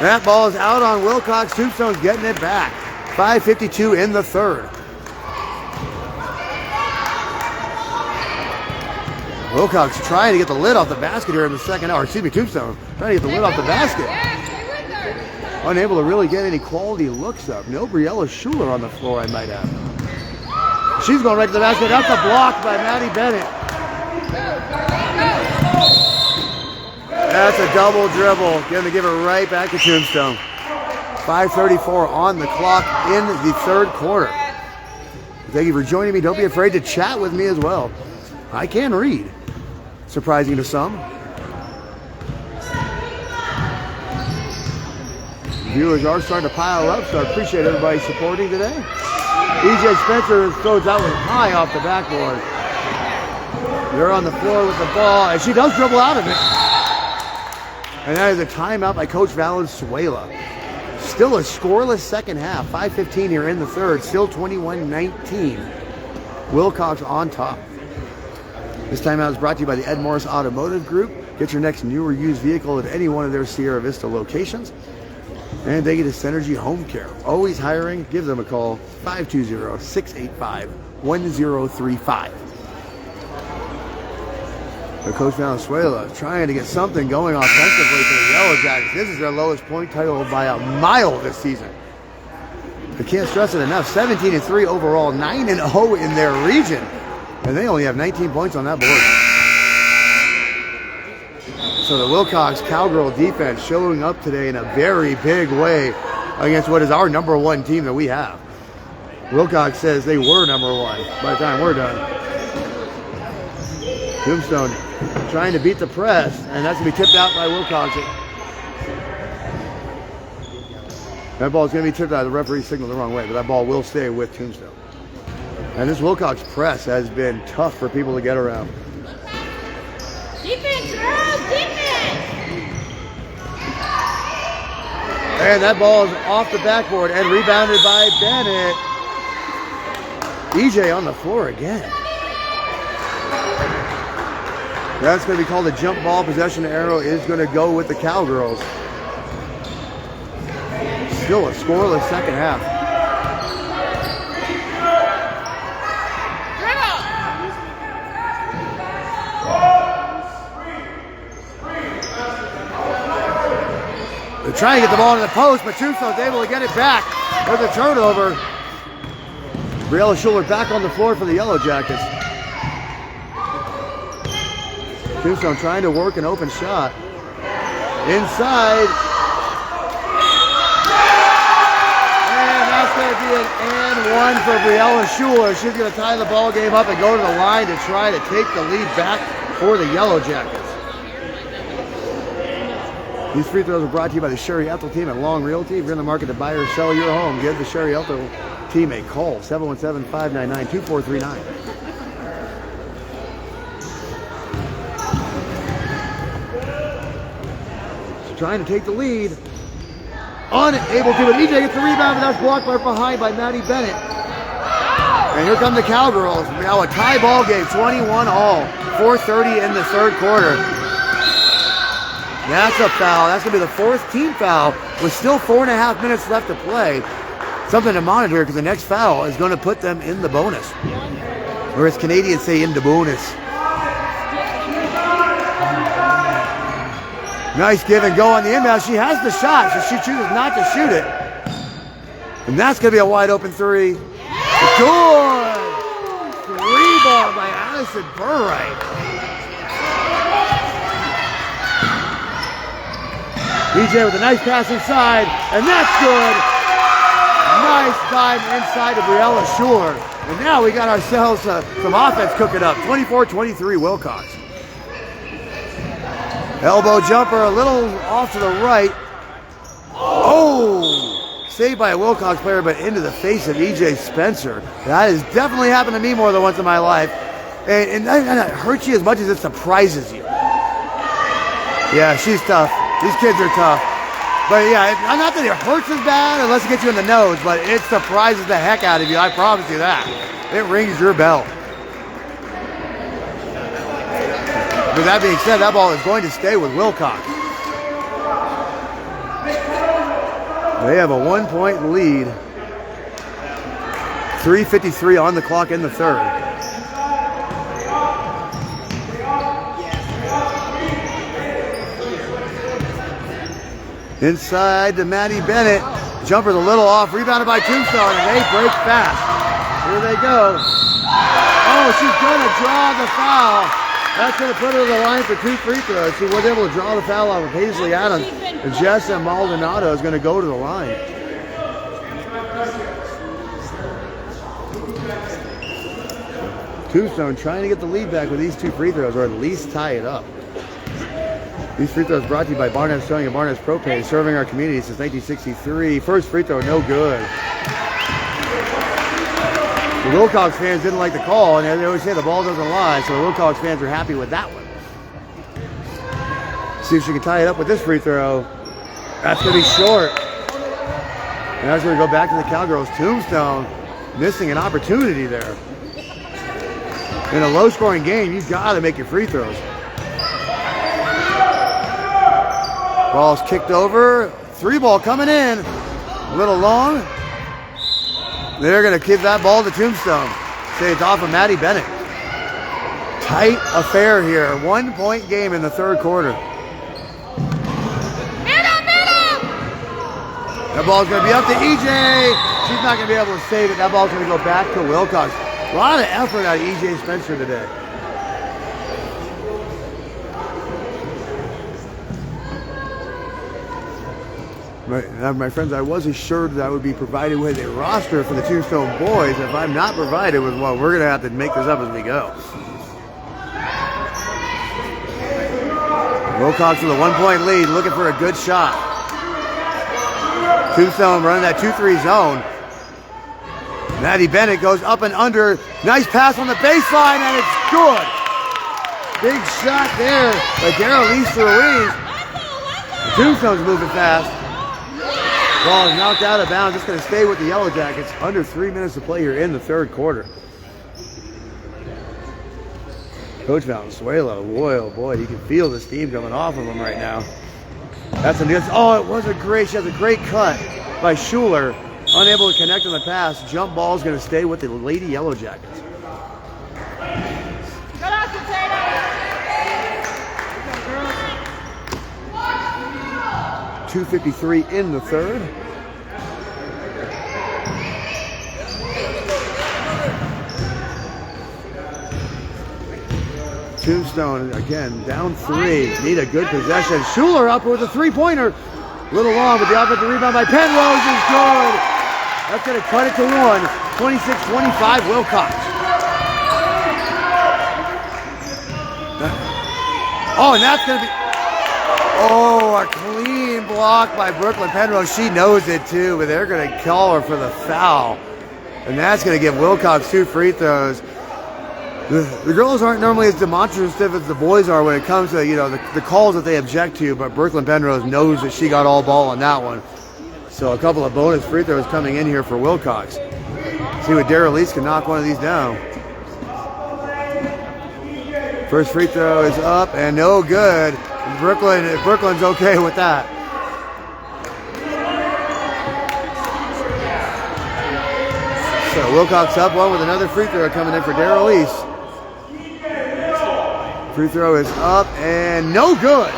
Speaker 1: That ball is out on Willcox. Tombstone's getting it back. 5:52 in the third. Willcox trying to get the lid off the basket here in the second hour. Excuse me, Tombstone trying to get the lid off the basket. Unable to really get any quality looks up. No Briella Schuler on the floor, I might add. She's going right to the basket. That's a block by Maddie Bennett. That's a double dribble. Going to give it right back to Tombstone. 5:34 on the clock in the third quarter. Thank you for joining me. Don't be afraid to chat with me as well. I can read. Surprising to some. Viewers are starting to pile up, so I appreciate everybody supporting today. EJ Spencer throws that one high off the backboard. They're on the floor with the ball, and she does dribble out of it. And that is a timeout by Coach Valenzuela. Still a scoreless second half. 5:15 here in the third. Still 21-19. Willcox on top. This timeout is brought to you by the Ed Morris Automotive Group. Get your next new or used vehicle at any one of their Sierra Vista locations. And they get a Synergy Home Care. Always hiring. Give them a call. 520-685-1035. But Coach Valenzuela trying to get something going offensively for the Yellow Jackets. This is their lowest point title by a mile this season. I can't stress it enough. 17-3 overall, 9-0 in their region. And they only have 19 points on that board. So the Willcox Cowgirl defense showing up today in a very big way against what is our number one team that we have. Willcox says they were number one by the time we're done. Tombstone trying to beat the press, and that's going to be tipped out by Willcox. That ball is going to be tipped out. The referee signaled the wrong way, but that ball will stay with Tombstone. And this Willcox press has been tough for people to get around.
Speaker 3: Defense, girls, defense!
Speaker 1: And that ball is off the backboard and rebounded by Bennett. EJ on the floor again. That's going to be called a jump ball. Possession arrow is going to go with the Cowgirls. Still a scoreless second half. They're trying to get the ball to the post, but Tombstone's able to get it back with a turnover. Briella Schuler back on the floor for the Yellow Jackets. Tombstone trying to work an open shot. Inside. And that's going to be an and one for Briella Schuler. She's going to tie the ball game up and go to the line to try to take the lead back for the Yellow Jackets. These free throws are brought to you by the Sherry EHTELL team at Long Realty. If you're in the market to buy or sell your home, give the Sherry EHTELL team a call. 717-599-2439. Trying to take the lead. Unable to, but EJ gets the rebound, but that's blocked right behind by Maddie Bennett. And here come the Cowgirls. Now a tie ball game, 21 all. 4:30 in the third quarter. That's a foul. That's going to be the fourth team foul with still 4.5 minutes left to play. Something to monitor because the next foul is going to put them in the bonus. Or as Canadians say, in the bonus. Nice give and go on the inbound. She has the shot, so she chooses not to shoot it. And that's going to be a wide open three. Good! Three ball by Addison Burright. EJ with a nice pass inside, and that's good. Nice time inside to Briella Schuler. And now we got ourselves some offense cooking up. 24-23 Willcox. Elbow jumper a little off to the right. Oh! Saved by a Willcox player, but into the face of EJ Spencer. That has definitely happened to me more than once in my life. And that hurts you as much as it surprises you. Yeah, she's tough. These kids are tough. But yeah, not that it hurts as bad unless it gets you in the nose, but it surprises the heck out of you. I promise you that. It rings your bell. With that being said, that ball is going to stay with Willcox. They have a 1-point lead. 3:53 on the clock in the third. Inside to Maddie Bennett. Jumper's a little off. Rebounded by Tombstone, and they break fast. Here they go. Oh, she's going to draw the foul. That's going to put her to the line for 2 free throws. She was able to draw the foul off of Paisley Adams. And Jessa Maldonado is going to go to the line. Tombstone trying to get the lead back with these 2 free throws, or at least tie it up. These free throws brought to you by Barnett's Towing and Barnett's Propane, serving our community since 1963. First free throw, no good. The Willcox fans didn't like the call, and they always say the ball doesn't lie, so the Willcox fans are happy with that one. See if she can tie it up with this free throw. That's going to be short. And that's going to go back to the Cowgirls. Tombstone missing an opportunity there. In a low-scoring game, you've got to make your free throws. Ball's kicked over. 3 ball coming in. A little long. They're going to give that ball to Tombstone. Say it's off of Maddie Bennett. Tight affair here. 1-point game in the 3rd quarter. That ball's going to be up to EJ. She's not going to be able to save it. That ball's going to go back to Willcox. A lot of effort out of EJ Spencer today. My friends, I was assured that I would be provided with a roster for the Tombstone boys. If I'm not provided with one, we're going to have to make this up as we go. Willcox with a 1-point lead, looking for a good shot. Tombstone running that 2-3 zone. Maddie Bennett goes up and under. Nice pass on the baseline, and it's good. Big shot there by Daryl Ruiz. Tombstone's moving fast. Ball is knocked out of bounds. Just going to stay with the Yellow Jackets. Under 3 minutes to play here in the 3rd quarter. Coach Valenzuela, boy, oh boy, you can feel the steam coming off of him right now. That's a it was a great. She has a great cut by Schuler. Unable to connect on the pass. Jump ball is going to stay with the Lady Yellow Jackets. 2:53 in the 3rd. Tombstone again down 3. Need a good possession. Schuler up with a 3-pointer. A little long, but the offensive rebound by Penrose is good. That's going to cut it to 1. 26-25 Willcox. Oh, and that's going to be... Oh, a clean block by Brooklyn Penrose. She knows it too, but they're going to call her for the foul. And that's going to give Willcox 2 free throws. The girls aren't normally as demonstrative as the boys are when it comes to, the calls that they object to, but Brooklyn Penrose knows that she got all ball on that one. So a couple of bonus free throws coming in here for Willcox. See what Daryl Lease can knock one of these down. First free throw is up and no good. Brooklyn's okay with that. So Willcox up 1 with another free throw coming in for Daryl Lease. Free throw is up and no good.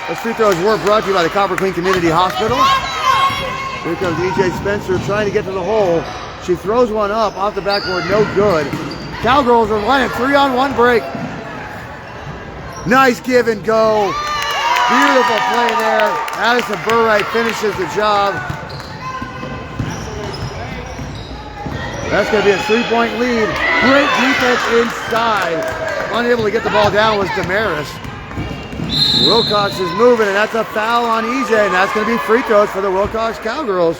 Speaker 1: Those free throws were brought to you by the Copper Queen Community Hospital. Here comes EJ Spencer trying to get to the hole. She throws one up off the backboard, no good. Cowgirls are running 3-on-1 break. Nice give and go. Beautiful play there. Addison Burright finishes the job. That's going to be a 3-point lead. Great defense inside. Unable to get the ball down was Damaris. Willcox is moving, and that's a foul on EJ, and that's going to be free throws for the Willcox Cowgirls.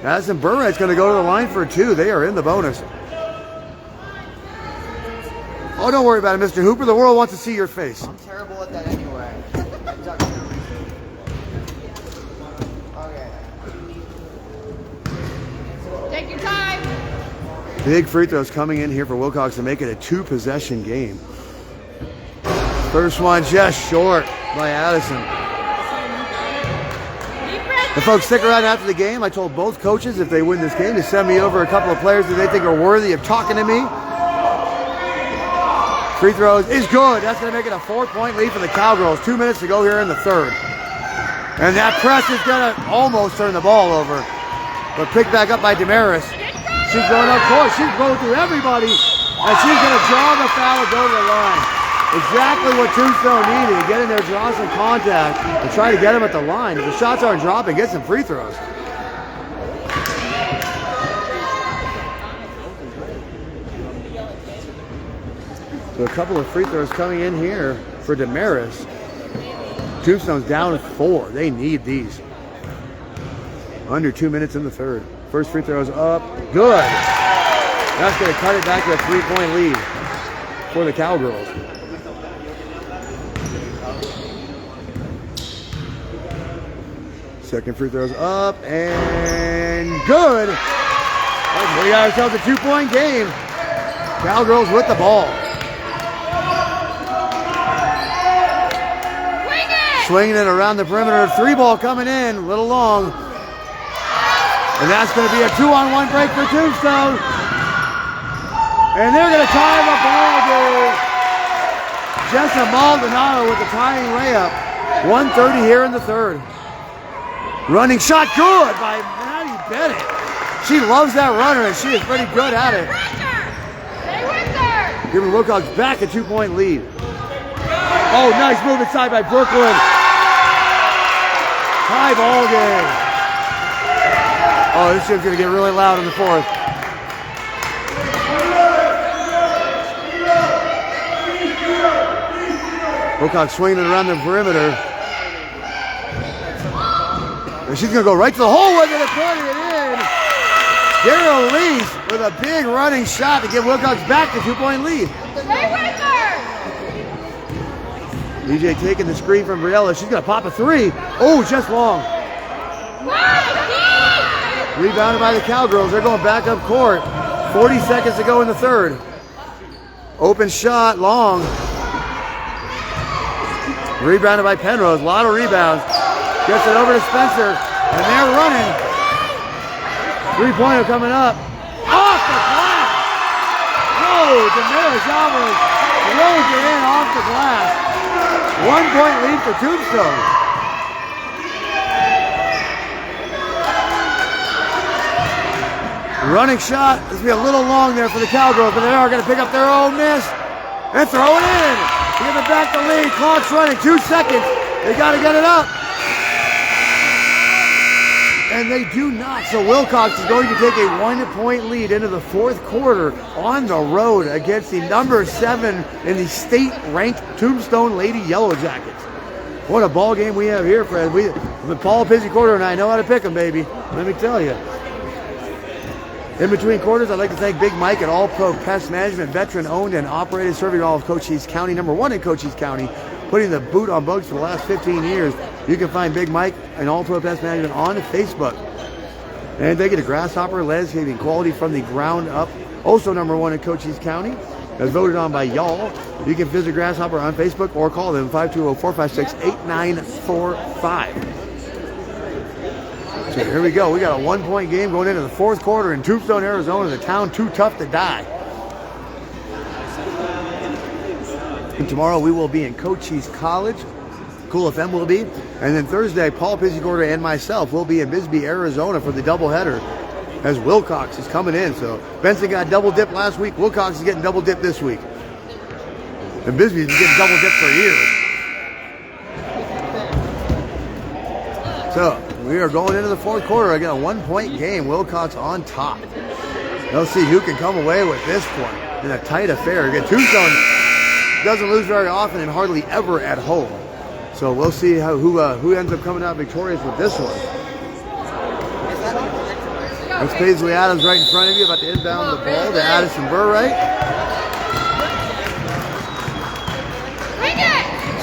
Speaker 1: Addison Burright's going to go to the line for 2. They are in the bonus. Oh, don't worry about it, Mr. Hooper. The world wants to see your face.
Speaker 4: I'm terrible at that anyway. Okay.
Speaker 3: Take your time.
Speaker 1: Big free throws coming in here for Willcox to make it a 2-possession game. First one just short by Addison. The folks stick around after the game. I told both coaches if they win this game to send me over a couple of players that they think are worthy of talking to me. Free throws is good. That's going to make it a 4-point lead for the Cowgirls. 2 minutes to go here in the 3rd. And that press is gonna almost turn the ball over. But picked back up by Damaris. She's going up court. She's going through everybody. And she's gonna draw the foul and go to the line. Exactly what Tombstone needed. Get in there, draw some contact, and try to get them at the line. If the shots aren't dropping, get some free throws. So a couple of free throws coming in here for Damaris. Tombstone's down 4. They need these. Under 2 minutes in the third. First free throw is up. Good. That's going to cut it back to a 3-point lead for the Cowgirls. Second free throw's up and good. We got ourselves a 2-point game. Cowgirls with the ball. Swinging it around the perimeter. 3-ball coming in, a little long. And that's going to be a 2-on-1 break for Tombstone. And they're going to tie the ball game. Jessa Maldonado with the tying layup. 1:30 here in the third. Running shot good by Maddie Bennett. She loves that runner and she is pretty good at it. Giving Willcox back a 2-point lead. Oh, nice move inside by Brooklyn. Tie ball game. Oh, this shit's gonna get really loud in the fourth. Willcox swinging it around the perimeter. And she's gonna go right to the hole with it and putting it in. Daryl Lees with a big running shot to give Willcox back the 2-point lead. DJ taking the screen from Briella. She's going to pop a 3. Oh, just long. Rebounded by the Cowgirls. They're going back up court. 40 seconds to go in the third. Open shot, long. Rebounded by Penrose. A lot of rebounds. Gets it over to Spencer. And they're running. 3-pointer coming up. Off the glass. Whoa, Damaris Alvarez throws it in off the glass. 1-point lead for Tombstone. Running shot. This will be a little long there for the Cowgirls, but they are going to pick up their own miss and throw it in. Give it back the lead. Clock's running. 2 seconds. They got to get it up. And they do not. So Willcox is going to take a 1-point lead into the fourth quarter on the road against the number 7 in the state-ranked Tombstone Lady Yellow Jackets. What a ball game we have here, Fred. Paul Pizzicorder and I know how to pick them, baby. Let me tell you. In between quarters, I'd like to thank Big Mike at All Pro Pest Management, veteran-owned and operated, serving all of Cochise County, number 1 in Cochise County, putting the boot on bugs for the last 15 years. You can find Big Mike and All Pro Pest Management on Facebook. And thank you to Grasshopper, landscaping quality from the ground up. Also number 1 in Cochise County, as voted on by y'all. You can visit Grasshopper on Facebook or call them 520-456-8945. So here we go. We got a 1-point game going into the fourth quarter in Tombstone, Arizona, the town too tough to die. And tomorrow we will be in Cochise College. Cool FM will be. And then Thursday, Paul Pizzicorder and myself will be in Bisbee, Arizona for the doubleheader as Willcox is coming in. So Benson got double dipped last week. Willcox is getting double dipped this week. And Bisbee's been getting double dipped for years. So we are going into the fourth quarter. Again, a 1-point game. Willcox on top. Let's see who can come away with this one in a tight affair. Again, Tombstone doesn't lose very often and hardly ever at home. So we'll see who ends up coming out victorious with this one. That's Paisley Adams right in front of you, about to inbound the ball to Addison Burwright.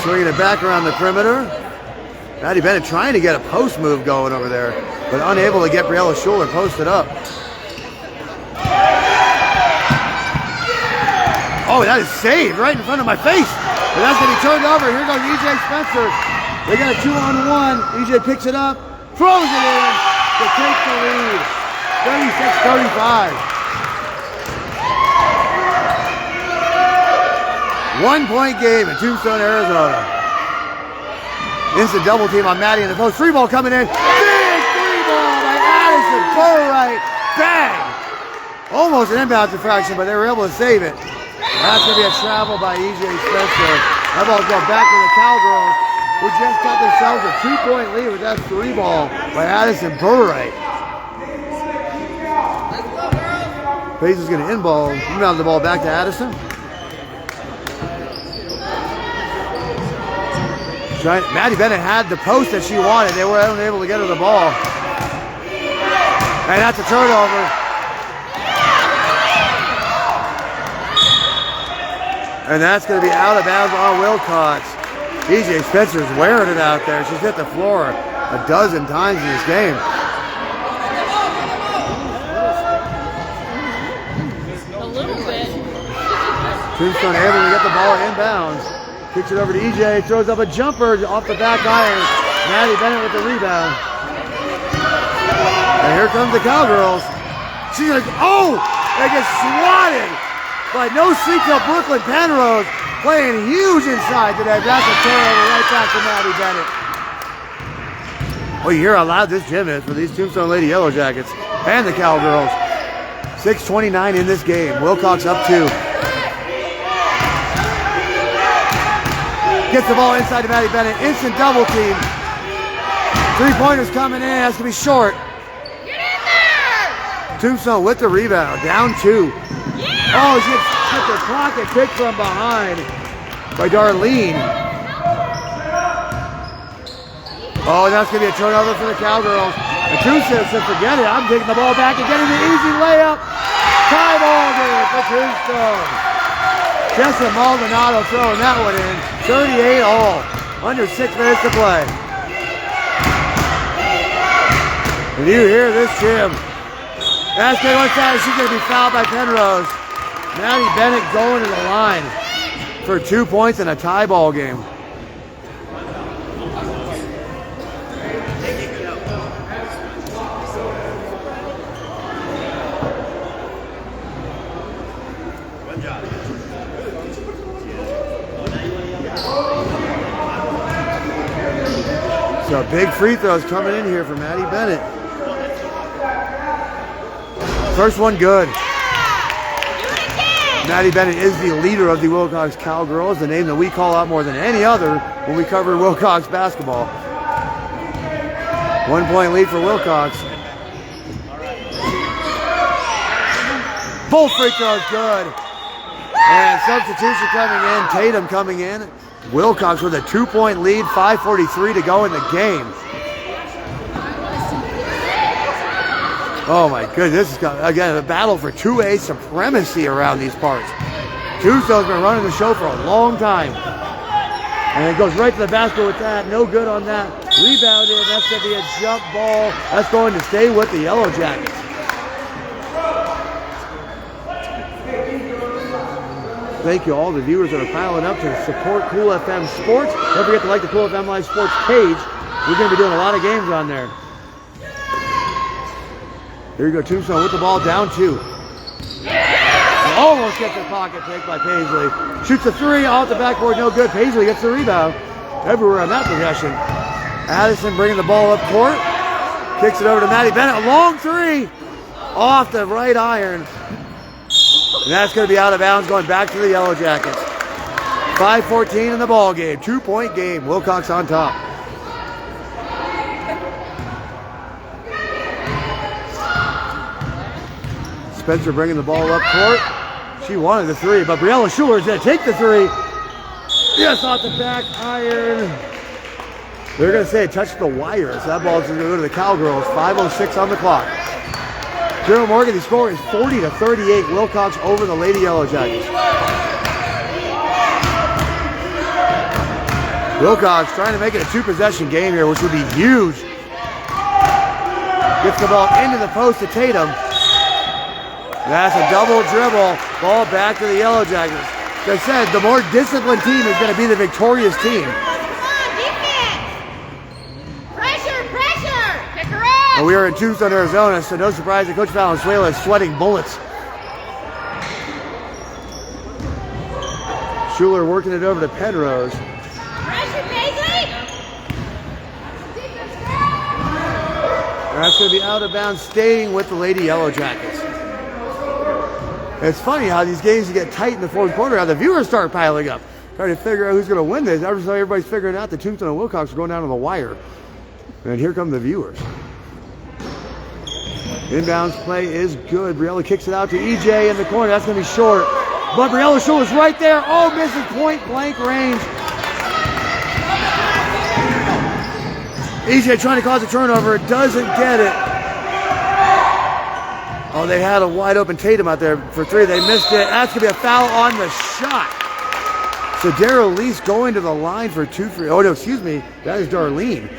Speaker 1: Swinging it back around the perimeter. Maddie Bennett trying to get a post move going over there, but unable to get Briella Schuler posted up. Oh, that is saved right in front of my face. But that's going to be turned over. Here goes EJ Spencer. They got a 2-on-1. EJ picks it up, throws it in to take the lead. 36-35. 1-point game in Tombstone, Arizona. Instant double team on Maddie in the post. Free ball coming in. Big free ball by Addison Burright. Bang! Almost an inbound defraction, but they were able to save it. That's going to be a travel by EJ Spencer. That ball's going back to the Cowgirls, who just got themselves a 2-point lead with that free ball by Addison Burright. Pace is going to inball, inbound the ball back to Addison. Maddie Bennett had the post that she wanted. They were unable to get her the ball. And that's a turnover. And that's going to be out of bounds on Willcox. EJ Spencer's wearing it out there. She's hit the floor a dozen times in this game. Tombstone able to get the ball inbounds. Kicks it over to EJ, throws up a jumper off the back iron. Maddie Bennett with the rebound. And here comes the Cowgirls. She's like, oh! They get swatted by no sequel Brooklyn Penrose, playing huge inside today. That's a turnover right back to Maddie Bennett. Well, you hear how loud this gym is for these Tombstone Lady Yellow Jackets and the Cowgirls. 6:29 in this game. Willcox up 2. Gets the ball inside to Maddie Bennett. Instant double team. 3-pointers coming in. That's going to be short.
Speaker 3: Get in there!
Speaker 1: Tombstone with the rebound. Down 2.
Speaker 3: Yeah!
Speaker 1: Oh, she gets the pocket picked from behind by Darlene. Oh, and that's going to be a turnover for the Cowgirls. And Tombstone said, forget it. I'm taking the ball back and getting the easy layup. Tie ball game for Tombstone. Jessa Maldonado throwing that one in. 38 all. Under 6 minutes to play. And you hear this gym. That's going one side. She's going to be fouled by Penrose. Maddie Bennett going to the line for 2 points in a tie ball game. So big free throws coming in here for Maddie Bennett. First one good. Maddie Bennett is the leader of the Willcox Cowgirls, the name that we call out more than any other when we cover Willcox basketball. 1 point lead for Willcox. Both free throws good. And substitution coming in, Tatum coming in. Willcox with a 2-point lead, 5:43 to go in the game. Oh my goodness, this is, again, a battle for 2A supremacy around these parts. Tombstone's been running the show for a long time. And it goes right to the basket with that, no good on that. Rebounded, that's going to be a jump ball. That's going to stay with the Yellow Jackets. Thank you all the viewers that are piling up to support Cool FM Sports. Don't forget to like the Cool FM Live Sports page. We're going to be doing a lot of games on there. Here you go, Tombstone with the ball, down 2. Almost gets the pocket pick by Paisley. Shoots a 3 off the backboard, no good. Paisley gets the rebound. Everywhere on that possession. Addison bringing the ball up court. Kicks it over to Maddie Bennett. A long 3 off the right iron. And that's going to be out of bounds, going back to the Yellow Jackets. 5:14 in the ball game. 2-point game. Willcox on top. Spencer bringing the ball up court. She wanted the 3, but Briella Schuler is going to take the 3. Yes, off the back iron. They're going to say it touched the wire, so that ball is going to go to the Cowgirls. 5:06 on the clock. Gerald Morgan, the score is 40-38. Willcox over the Lady Yellow Jackets. Willcox trying to make it a 2-possession game here, which would be huge. Gets the ball into the post to Tatum. That's a double dribble. Ball back to the Yellow Jackets. As I said, the more disciplined team is going to be the victorious team. And we are in Tombstone, Arizona, so no surprise that Coach Valenzuela is sweating bullets. Schuler working it over to Penrose.
Speaker 3: Pressure, Paisley!
Speaker 1: That's going to be out of bounds, staying with the Lady Yellow Jackets. It's funny how these games get tight in the fourth quarter, how the viewers start piling up, trying to figure out who's going to win this. Everybody's figuring out that Tombstone and Willcox are going down to the wire. And here come the viewers. Inbounds play is good. Briella kicks it out to EJ in the corner. That's going to be short. But Briella's shoulder's right there. Oh, misses point blank range. EJ trying to cause a turnover. Doesn't get it. Oh, they had a wide open Tatum out there for three. They missed it. That's going to be a foul on the shot. So Daryl Lease going to the line for two free. Oh, no, excuse me. That is Darlene.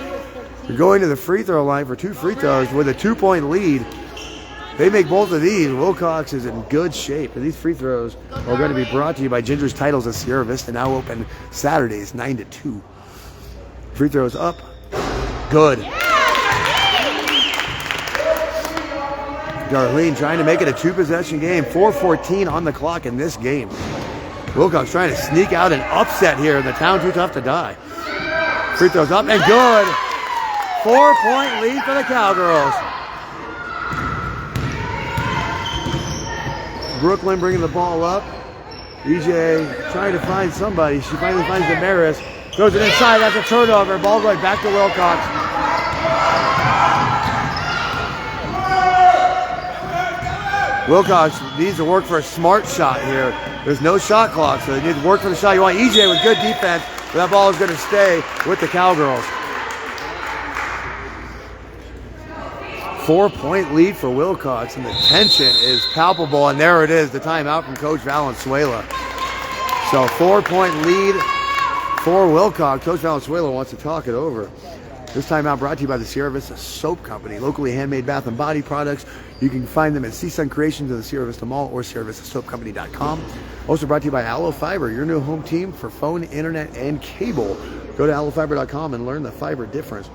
Speaker 1: They're going to the free throw line for two free throws with a 2-point lead. They make both of these. Willcox is in good shape. And these free throws are going to be brought to you by Ginger's Titles at Sierra Vista, now open Saturdays, 9 to 2. Free throws up. Good. Darlene trying to make it a two-possession game. 4:14 on the clock in this game. Willcox trying to sneak out an upset here in the town too tough to die. Free throws up and good. 4-point lead for the Cowgirls. Brooklyn bringing the ball up. EJ trying to find somebody. She finally finds Damaris. Throws it inside. That's a turnover. Ball going back to Willcox. Willcox needs to work for a smart shot here. There's no shot clock, so they need to work for the shot. You want EJ with good defense, but that ball is going to stay with the Cowgirls. 4-point lead for Willcox, and the tension is palpable, and there it is, the timeout from Coach Valenzuela. So 4-point lead for Willcox. Coach Valenzuela wants to talk it over. This timeout brought to you by the Sierra Vista Soap Company, locally handmade bath and body products. You can find them at Seasun Creations in the Sierra Vista Mall or SierraVistaSoapCompany.com. Also brought to you by Allo Fiber, your new home team for phone, internet, and cable. Go to allofiber.com and learn the fiber difference.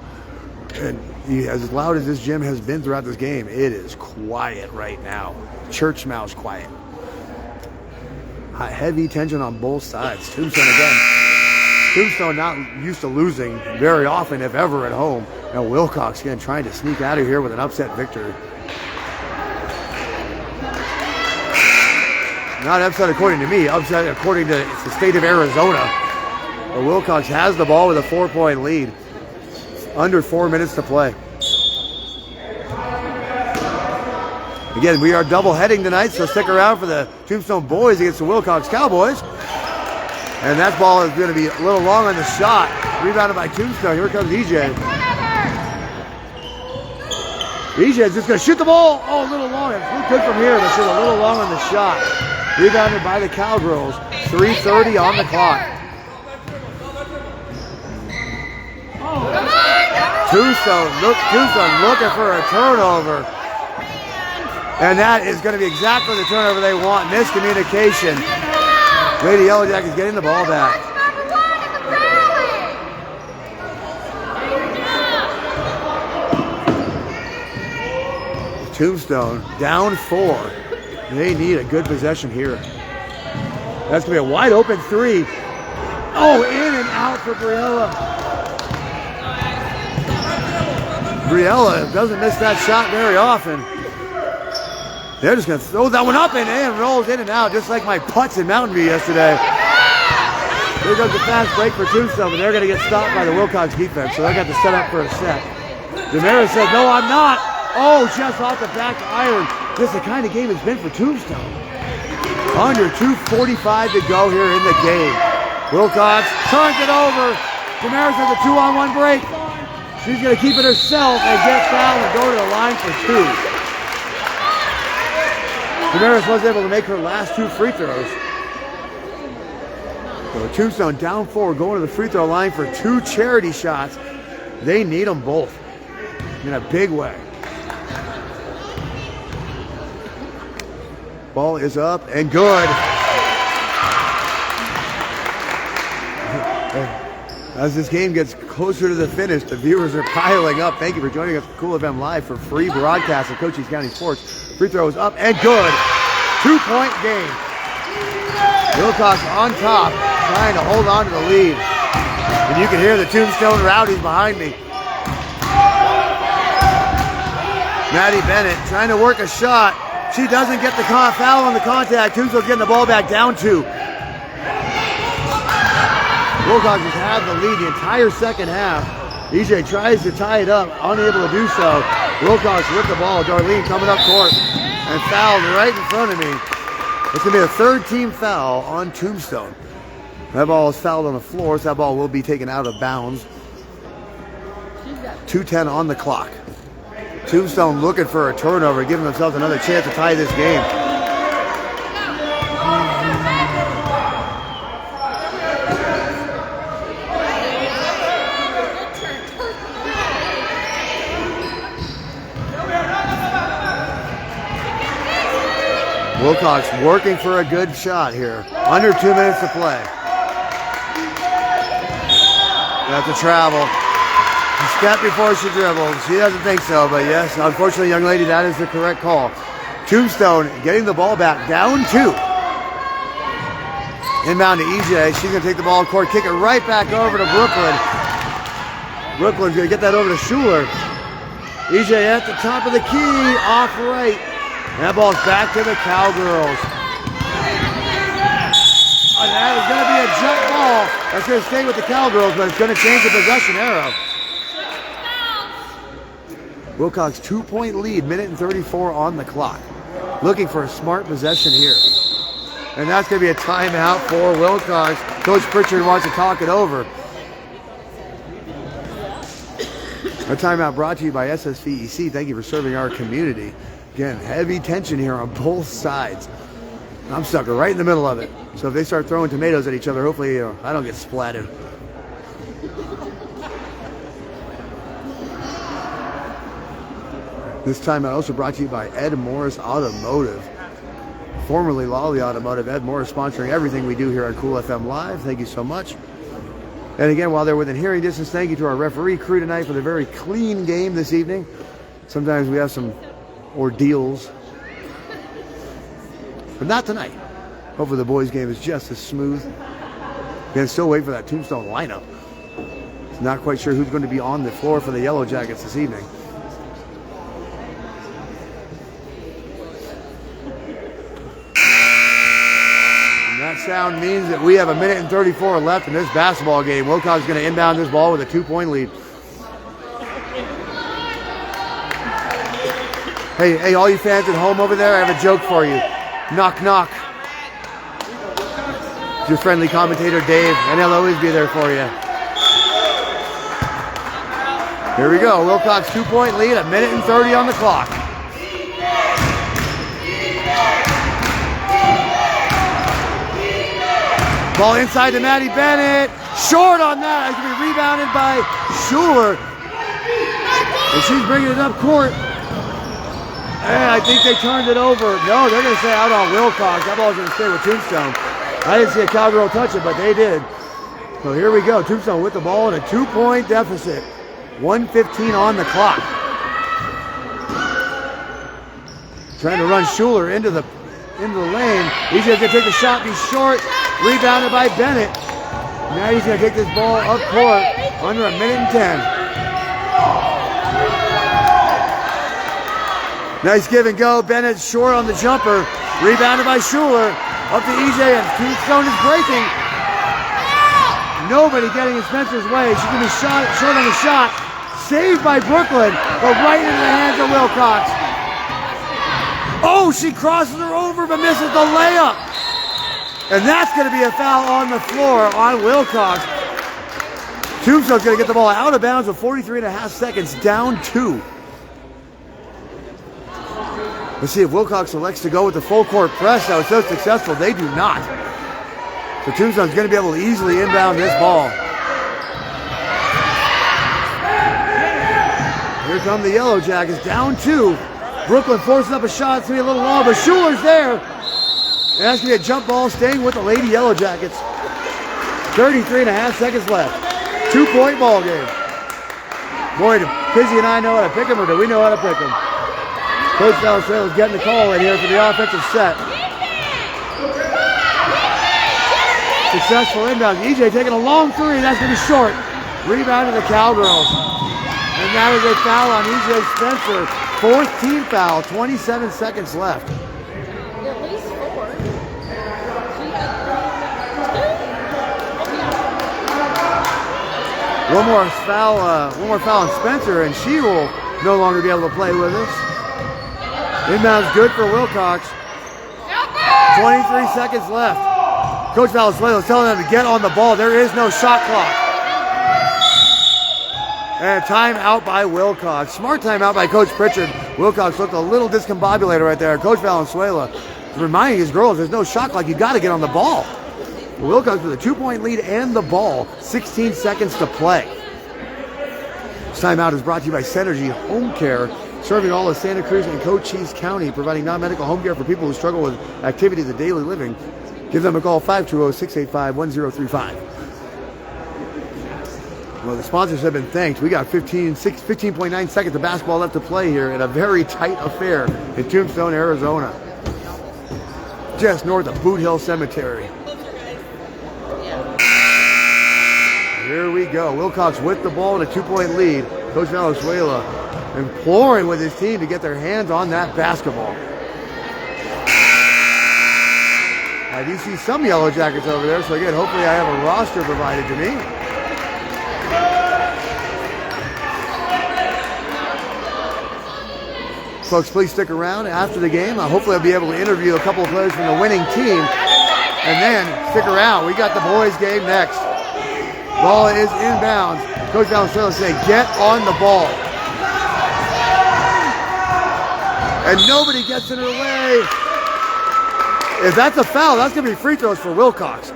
Speaker 1: And as loud as this gym has been throughout this game, it is quiet right now. Church mouse quiet. Heavy tension on both sides. Tombstone again. Tombstone not used to losing very often, if ever, at home. Now Willcox again trying to sneak out of here with an upset victory. Not upset according to me, upset according to the state of Arizona. But Willcox has the ball with a 4-point lead. Under 4 minutes to play. Again, we are double heading tonight, so stick around for the Tombstone boys against the Willcox Cowboys. And that ball is going to be a little long on the shot. Rebounded by Tombstone. Here comes EJ. EJ is just going to shoot the ball. Oh, a little long. It's good from here, but still a little long on the shot. Rebounded by the Cowgirls. 3:30 on the clock. Tombstone looking for a turnover. And that is going to be exactly the turnover they want. Miscommunication. Lady Yellow Jackets getting the ball back. Tombstone down 4. They need a good possession here. That's going to be a wide open 3. Oh, in and out for Briella. Briella doesn't miss that shot very often. They're just going to throw that one up and rolls in and out, just like my putts in Mountain View yesterday. Here comes a fast break for Tombstone, but they're going to get stopped by the Willcox defense, so they're going to set up for a set. Damaris says, no, I'm not. Oh, just off the back iron. This is the kind of game it's been for Tombstone. Under 2:45 to go here in the game. Willcox turns it over. Damaris has a 2-on-1 break. She's going to keep it herself and get fouled and go to the line for 2. Damaris was able to make her last 2 free throws. So Tombstone down 4, going to the free throw line for 2 charity shots. They need them both in a big way. Ball is up and good. As this game gets closer to the finish, the viewers are piling up. Thank you for joining us for Cool FM Live for free broadcast of Cochise County Sports. Free throw is up and good. 2-point game. Willcox on top, trying to hold on to the lead. And you can hear the Tombstone Rowdies behind me. Maddie Bennett trying to work a shot. She doesn't get the foul on the contact. Tombstone's getting the ball back down 2. Willcox has had the lead the entire second half. EJ tries to tie it up, unable to do so. Willcox with the ball. Darlene coming up court and fouled right in front of me. It's going to be a third team foul on Tombstone. That ball is fouled on the floor, so that ball will be taken out of bounds. 2:10 on the clock. Tombstone looking for a turnover, giving themselves another chance to tie this game. Willcox working for a good shot here. Under 2 minutes to play. That's a travel. She stepped before she dribbled. She doesn't think so, but yes, unfortunately, young lady, that is the correct call. Tombstone getting the ball back, down 2. Inbound to EJ. She's going to take the ball court, kick it right back over to Brooklyn. Brooklyn's going to get that over to Schuler. EJ at the top of the key, off right. That ball's back to the Cowgirls. And that is going to be a jump ball. That's going to stay with the Cowgirls, but it's going to change the possession arrow. Willcox 2-point lead, minute and 34 on the clock. Looking for a smart possession here. And that's going to be a timeout for Willcox. Coach Pritchard wants to talk it over. A timeout brought to you by SSVEC. Thank you for serving our community. Again, heavy tension here on both sides. I'm stuck right in the middle of it. So if they start throwing tomatoes at each other, hopefully I don't get splatted. This timeout also brought to you by Ed Morris Automotive. Formerly Lawely Automotive. Ed Morris sponsoring everything we do here at Cool FM Live. Thank you so much. And again, while they're within hearing distance, thank you to our referee crew tonight for the very clean game this evening. Sometimes we have some ordeals, but not tonight. Hopefully the boys' game is just as smooth. Again, still waiting for that Tombstone lineup. Not quite sure who's going to be on the floor for the Yellow Jackets this evening. And that sound means that we have a minute and 34 left in this basketball game. Willcox is going to inbound this ball with a 2-point lead. Hey, all you fans at home over there, I have a joke for you. Knock, knock. It's your friendly commentator, Dave, and he'll always be there for you. Here we go. Willcox 2-point lead, a minute and 30 on the clock. Ball inside to Maddie Bennett. Short on that. It's going to be rebounded by Schuler. And she's bringing it up court. And I think they turned it over. No, they're going to say out on Willcox. That ball's going to stay with Tombstone. I didn't see a Cowgirl touch it, but they did. So here we go. Tombstone with the ball in a 2-point deficit. 1:15 on the clock. Trying to run Schuler into the lane. He's going to take the shot, be short. Rebounded by Bennett. Now he's going to take this ball up court under a minute and 10. Nice give and go. Bennett short on the jumper. Rebounded by Schuler. Up to EJ, and Tombstone is breaking. Nobody getting in Spencer's way. She's going to be short on the shot. Saved by Brooklyn, but right into the hands of Willcox. Oh, she crosses her over, but misses the layup. And that's going to be a foul on the floor on Willcox. Tombstone's going to get the ball out of bounds with 43.5 seconds, down 2. Let's see if Willcox elects to go with the full court press that was so successful. They do not. So Tombstone's going to be able to easily inbound this ball. Here come the Yellow Jackets, down 2. Brooklyn forcing up a shot. It's going to be a little long, but Schuler's there. And that's going to be a jump ball staying with the Lady Yellow Jackets. 33.5 seconds left. 2-point ball game. Boy, do Pizzy and I know how to pick them, or do we know how to pick them? Coach Valenzuela is getting the call in here for the offensive set. Successful inbound. EJ taking a long 3. That's going to be short. Rebound to the Cowgirls. And that is a foul on EJ Spencer. Fourth team foul, 27 seconds left.
Speaker 3: At least 4. She had 2.
Speaker 1: One more foul on Spencer, and she will no longer be able to play with us. Inbound's good for Willcox. 23 seconds left. Coach Valenzuela is telling them to get on the ball. There is no shot clock. And timeout by Willcox. Smart timeout by Coach Pritchard. Willcox looked a little discombobulated right there. Coach Valenzuela reminding his girls there's no shot clock. You got to get on the ball. Willcox with a 2-point lead and the ball. 16 seconds to play. This timeout is brought to you by Synergy Home Care, serving all of Santa Cruz and Cochise County, providing non-medical home care for people who struggle with activities of daily living. Give them a call, 520-685-1035. Well, the sponsors have been thanked. We got 15.9 seconds of basketball left to play here in a very tight affair in Tombstone, Arizona. Just north of Boot Hill Cemetery. Here we go. Willcox with the ball and a 2-point lead. Coach Valenzuela imploring with his team to get their hands on that basketball. I do see some Yellow Jackets over there, so again, hopefully I have a roster provided to me. Folks, please stick around after the game. Hopefully I'll be able to interview a couple of players from the winning team. And then stick around. We got the boys game next. Ball is inbounds. Coach Valenzuela saying, get on the ball. And nobody gets in her way. If that's a foul, that's going to be free throws for Willcox.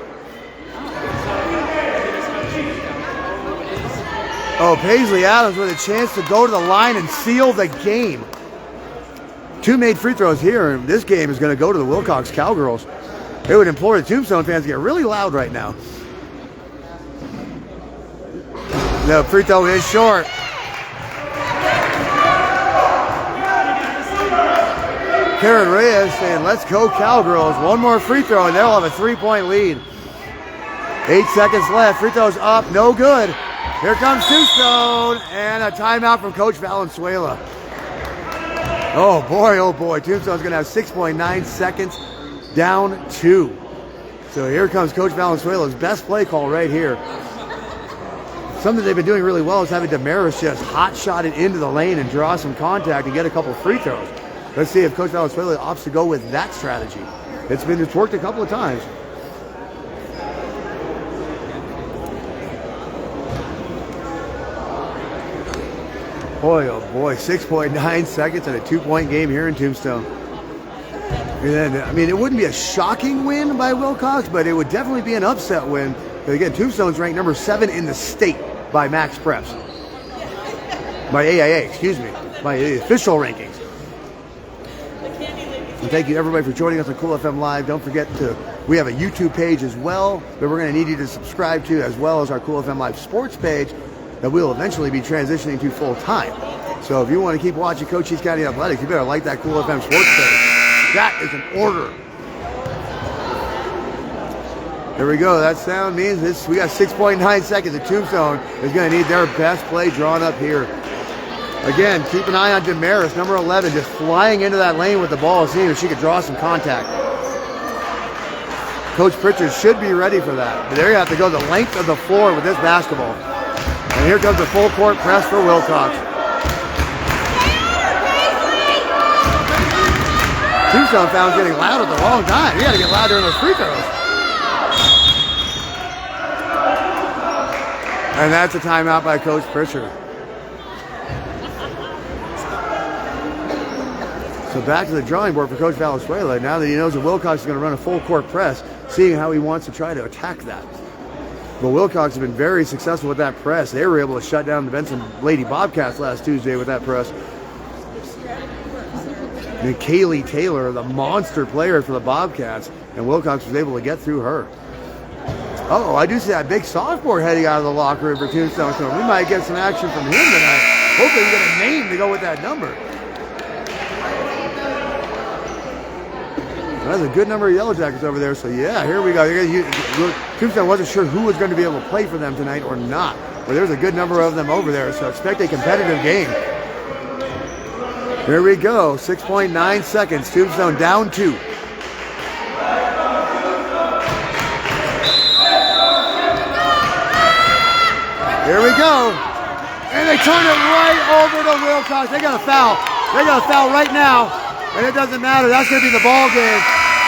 Speaker 1: Oh, Paisley Adams with a chance to go to the line and seal the game. 2 made free throws here, and this game is going to go to the Willcox Cowgirls. They would implore the Tombstone fans to get really loud right now. The free throw is short. Karen Reyes saying, let's go Cowgirls. One more free throw, and they'll have a 3-point lead. 8 seconds left. Free throws up, no good. Here comes Tombstone, and a timeout from Coach Valenzuela. Oh boy, Tombstone's gonna have 6.9 seconds, down 2. So here comes Coach Valenzuela's best play call right here. Something they've been doing really well is having Damaris just hot-shot it into the lane and draw some contact and get a couple free throws. Let's see if Coach Valenzuela opts to go with that strategy. It's worked a couple of times. Boy, oh boy, 6.9 seconds and a 2-point game here in Tombstone. And I mean, it wouldn't be a shocking win by Willcox, but it would definitely be an upset win. Because again, Tombstone's ranked number 7 in the state by Max Preps. By AIA, excuse me. By the official rankings. And thank you everybody for joining us on Cool FM Live. Don't forget we have a YouTube page as well that we're going to need you to subscribe to, as well as our Cool FM Live sports page that we'll eventually be transitioning to full time. So if you want to keep watching Cochise County Athletics, you better like that Cool FM sports page. That is an order. There we go. That sound means we got 6.9 seconds. The Tombstone is going to need their best play drawn up here. Again, keep an eye on Damaris, number 11, just flying into that lane with the ball, seeing if she could draw some contact. Coach Pritchard should be ready for that. But there you have to go the length of the floor with this basketball. And here comes the full court press for Willcox. Tombstone found getting loud at the wrong time. You got to get loud during those free throws. And that's a timeout by Coach Pritchard. So back to the drawing board for Coach Valenzuela. Now that he knows that Willcox is going to run a full court press, seeing how he wants to try to attack that. But Willcox has been very successful with that press. They were able to shut down the Benson Lady Bobcats last Tuesday with that press. And Kaylee Taylor, the monster player for the Bobcats, and Willcox was able to get through her. Oh, I do see that big sophomore heading out of the locker room for Tombstone, so we might get some action from him tonight. Hopefully we get a name to go with that number. That's a good number of Yellow Jackets over there, so yeah, here we go. Tombstone wasn't sure who was going to be able to play for them tonight or not, but there's a good number of them over there, so expect a competitive game. Here we go. 6.9 seconds. Tombstone down 2. Here we go. And they turn it right over to Willcox. They got a foul. They got a foul right now. And it doesn't matter. That's going to be the ball game.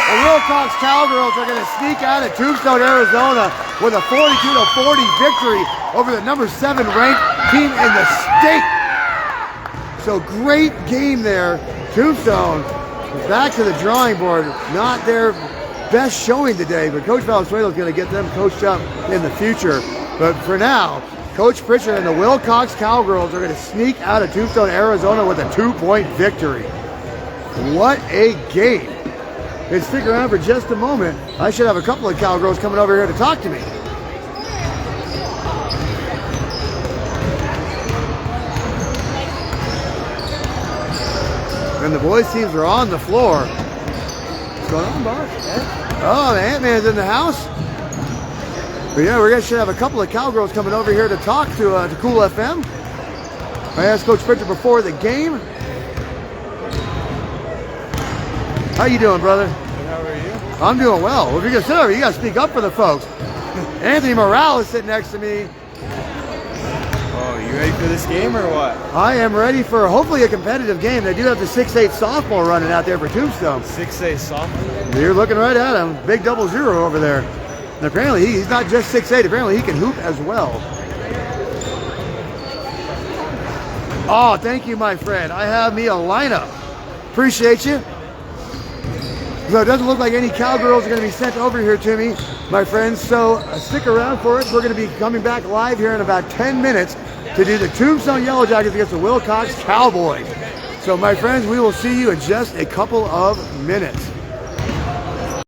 Speaker 1: The Willcox Cowgirls are going to sneak out of Tombstone, Arizona with a 42-40 victory over the number 7 ranked team in the state. So great game there. Tombstone is back to the drawing board. Not their best showing today, but Coach Valenzuela is going to get them coached up in the future. But for now, Coach Pritchard and the Willcox Cowgirls are going to sneak out of Tombstone, Arizona with a 2-point victory. What a game. And stick around for just a moment. I should have a couple of Cowgirls coming over here to talk to me. And the boys teams are on the floor. What's going on, boss? Oh, the Ant-Man's in the house. But yeah, we're going to should have a couple of Cowgirls coming over here to talk to Cool FM. I asked Coach Pritchard before the game. How you doing, brother?
Speaker 5: How are you?
Speaker 1: I'm doing well. Well, if you're going to sit over, you got to speak up for the folks. Anthony Morale is sitting next to me.
Speaker 5: Oh, you ready for this game or what?
Speaker 1: I am ready for hopefully a competitive game. They do have the 6'8 softball running out there for Tombstone.
Speaker 5: 6'8 softball?
Speaker 1: You're looking right at him. Big 00 over there. And apparently he's not just 6'8, apparently he can hoop as well. Oh, thank you, my friend. I have me a lineup. Appreciate you. So it doesn't look like any Cowgirls are going to be sent over here to me, my friends. So stick around for it. We're going to be coming back live here in about 10 minutes to do the Tombstone Yellow Jackets against the Willcox Cowboys. So, my friends, we will see you in just a couple of minutes.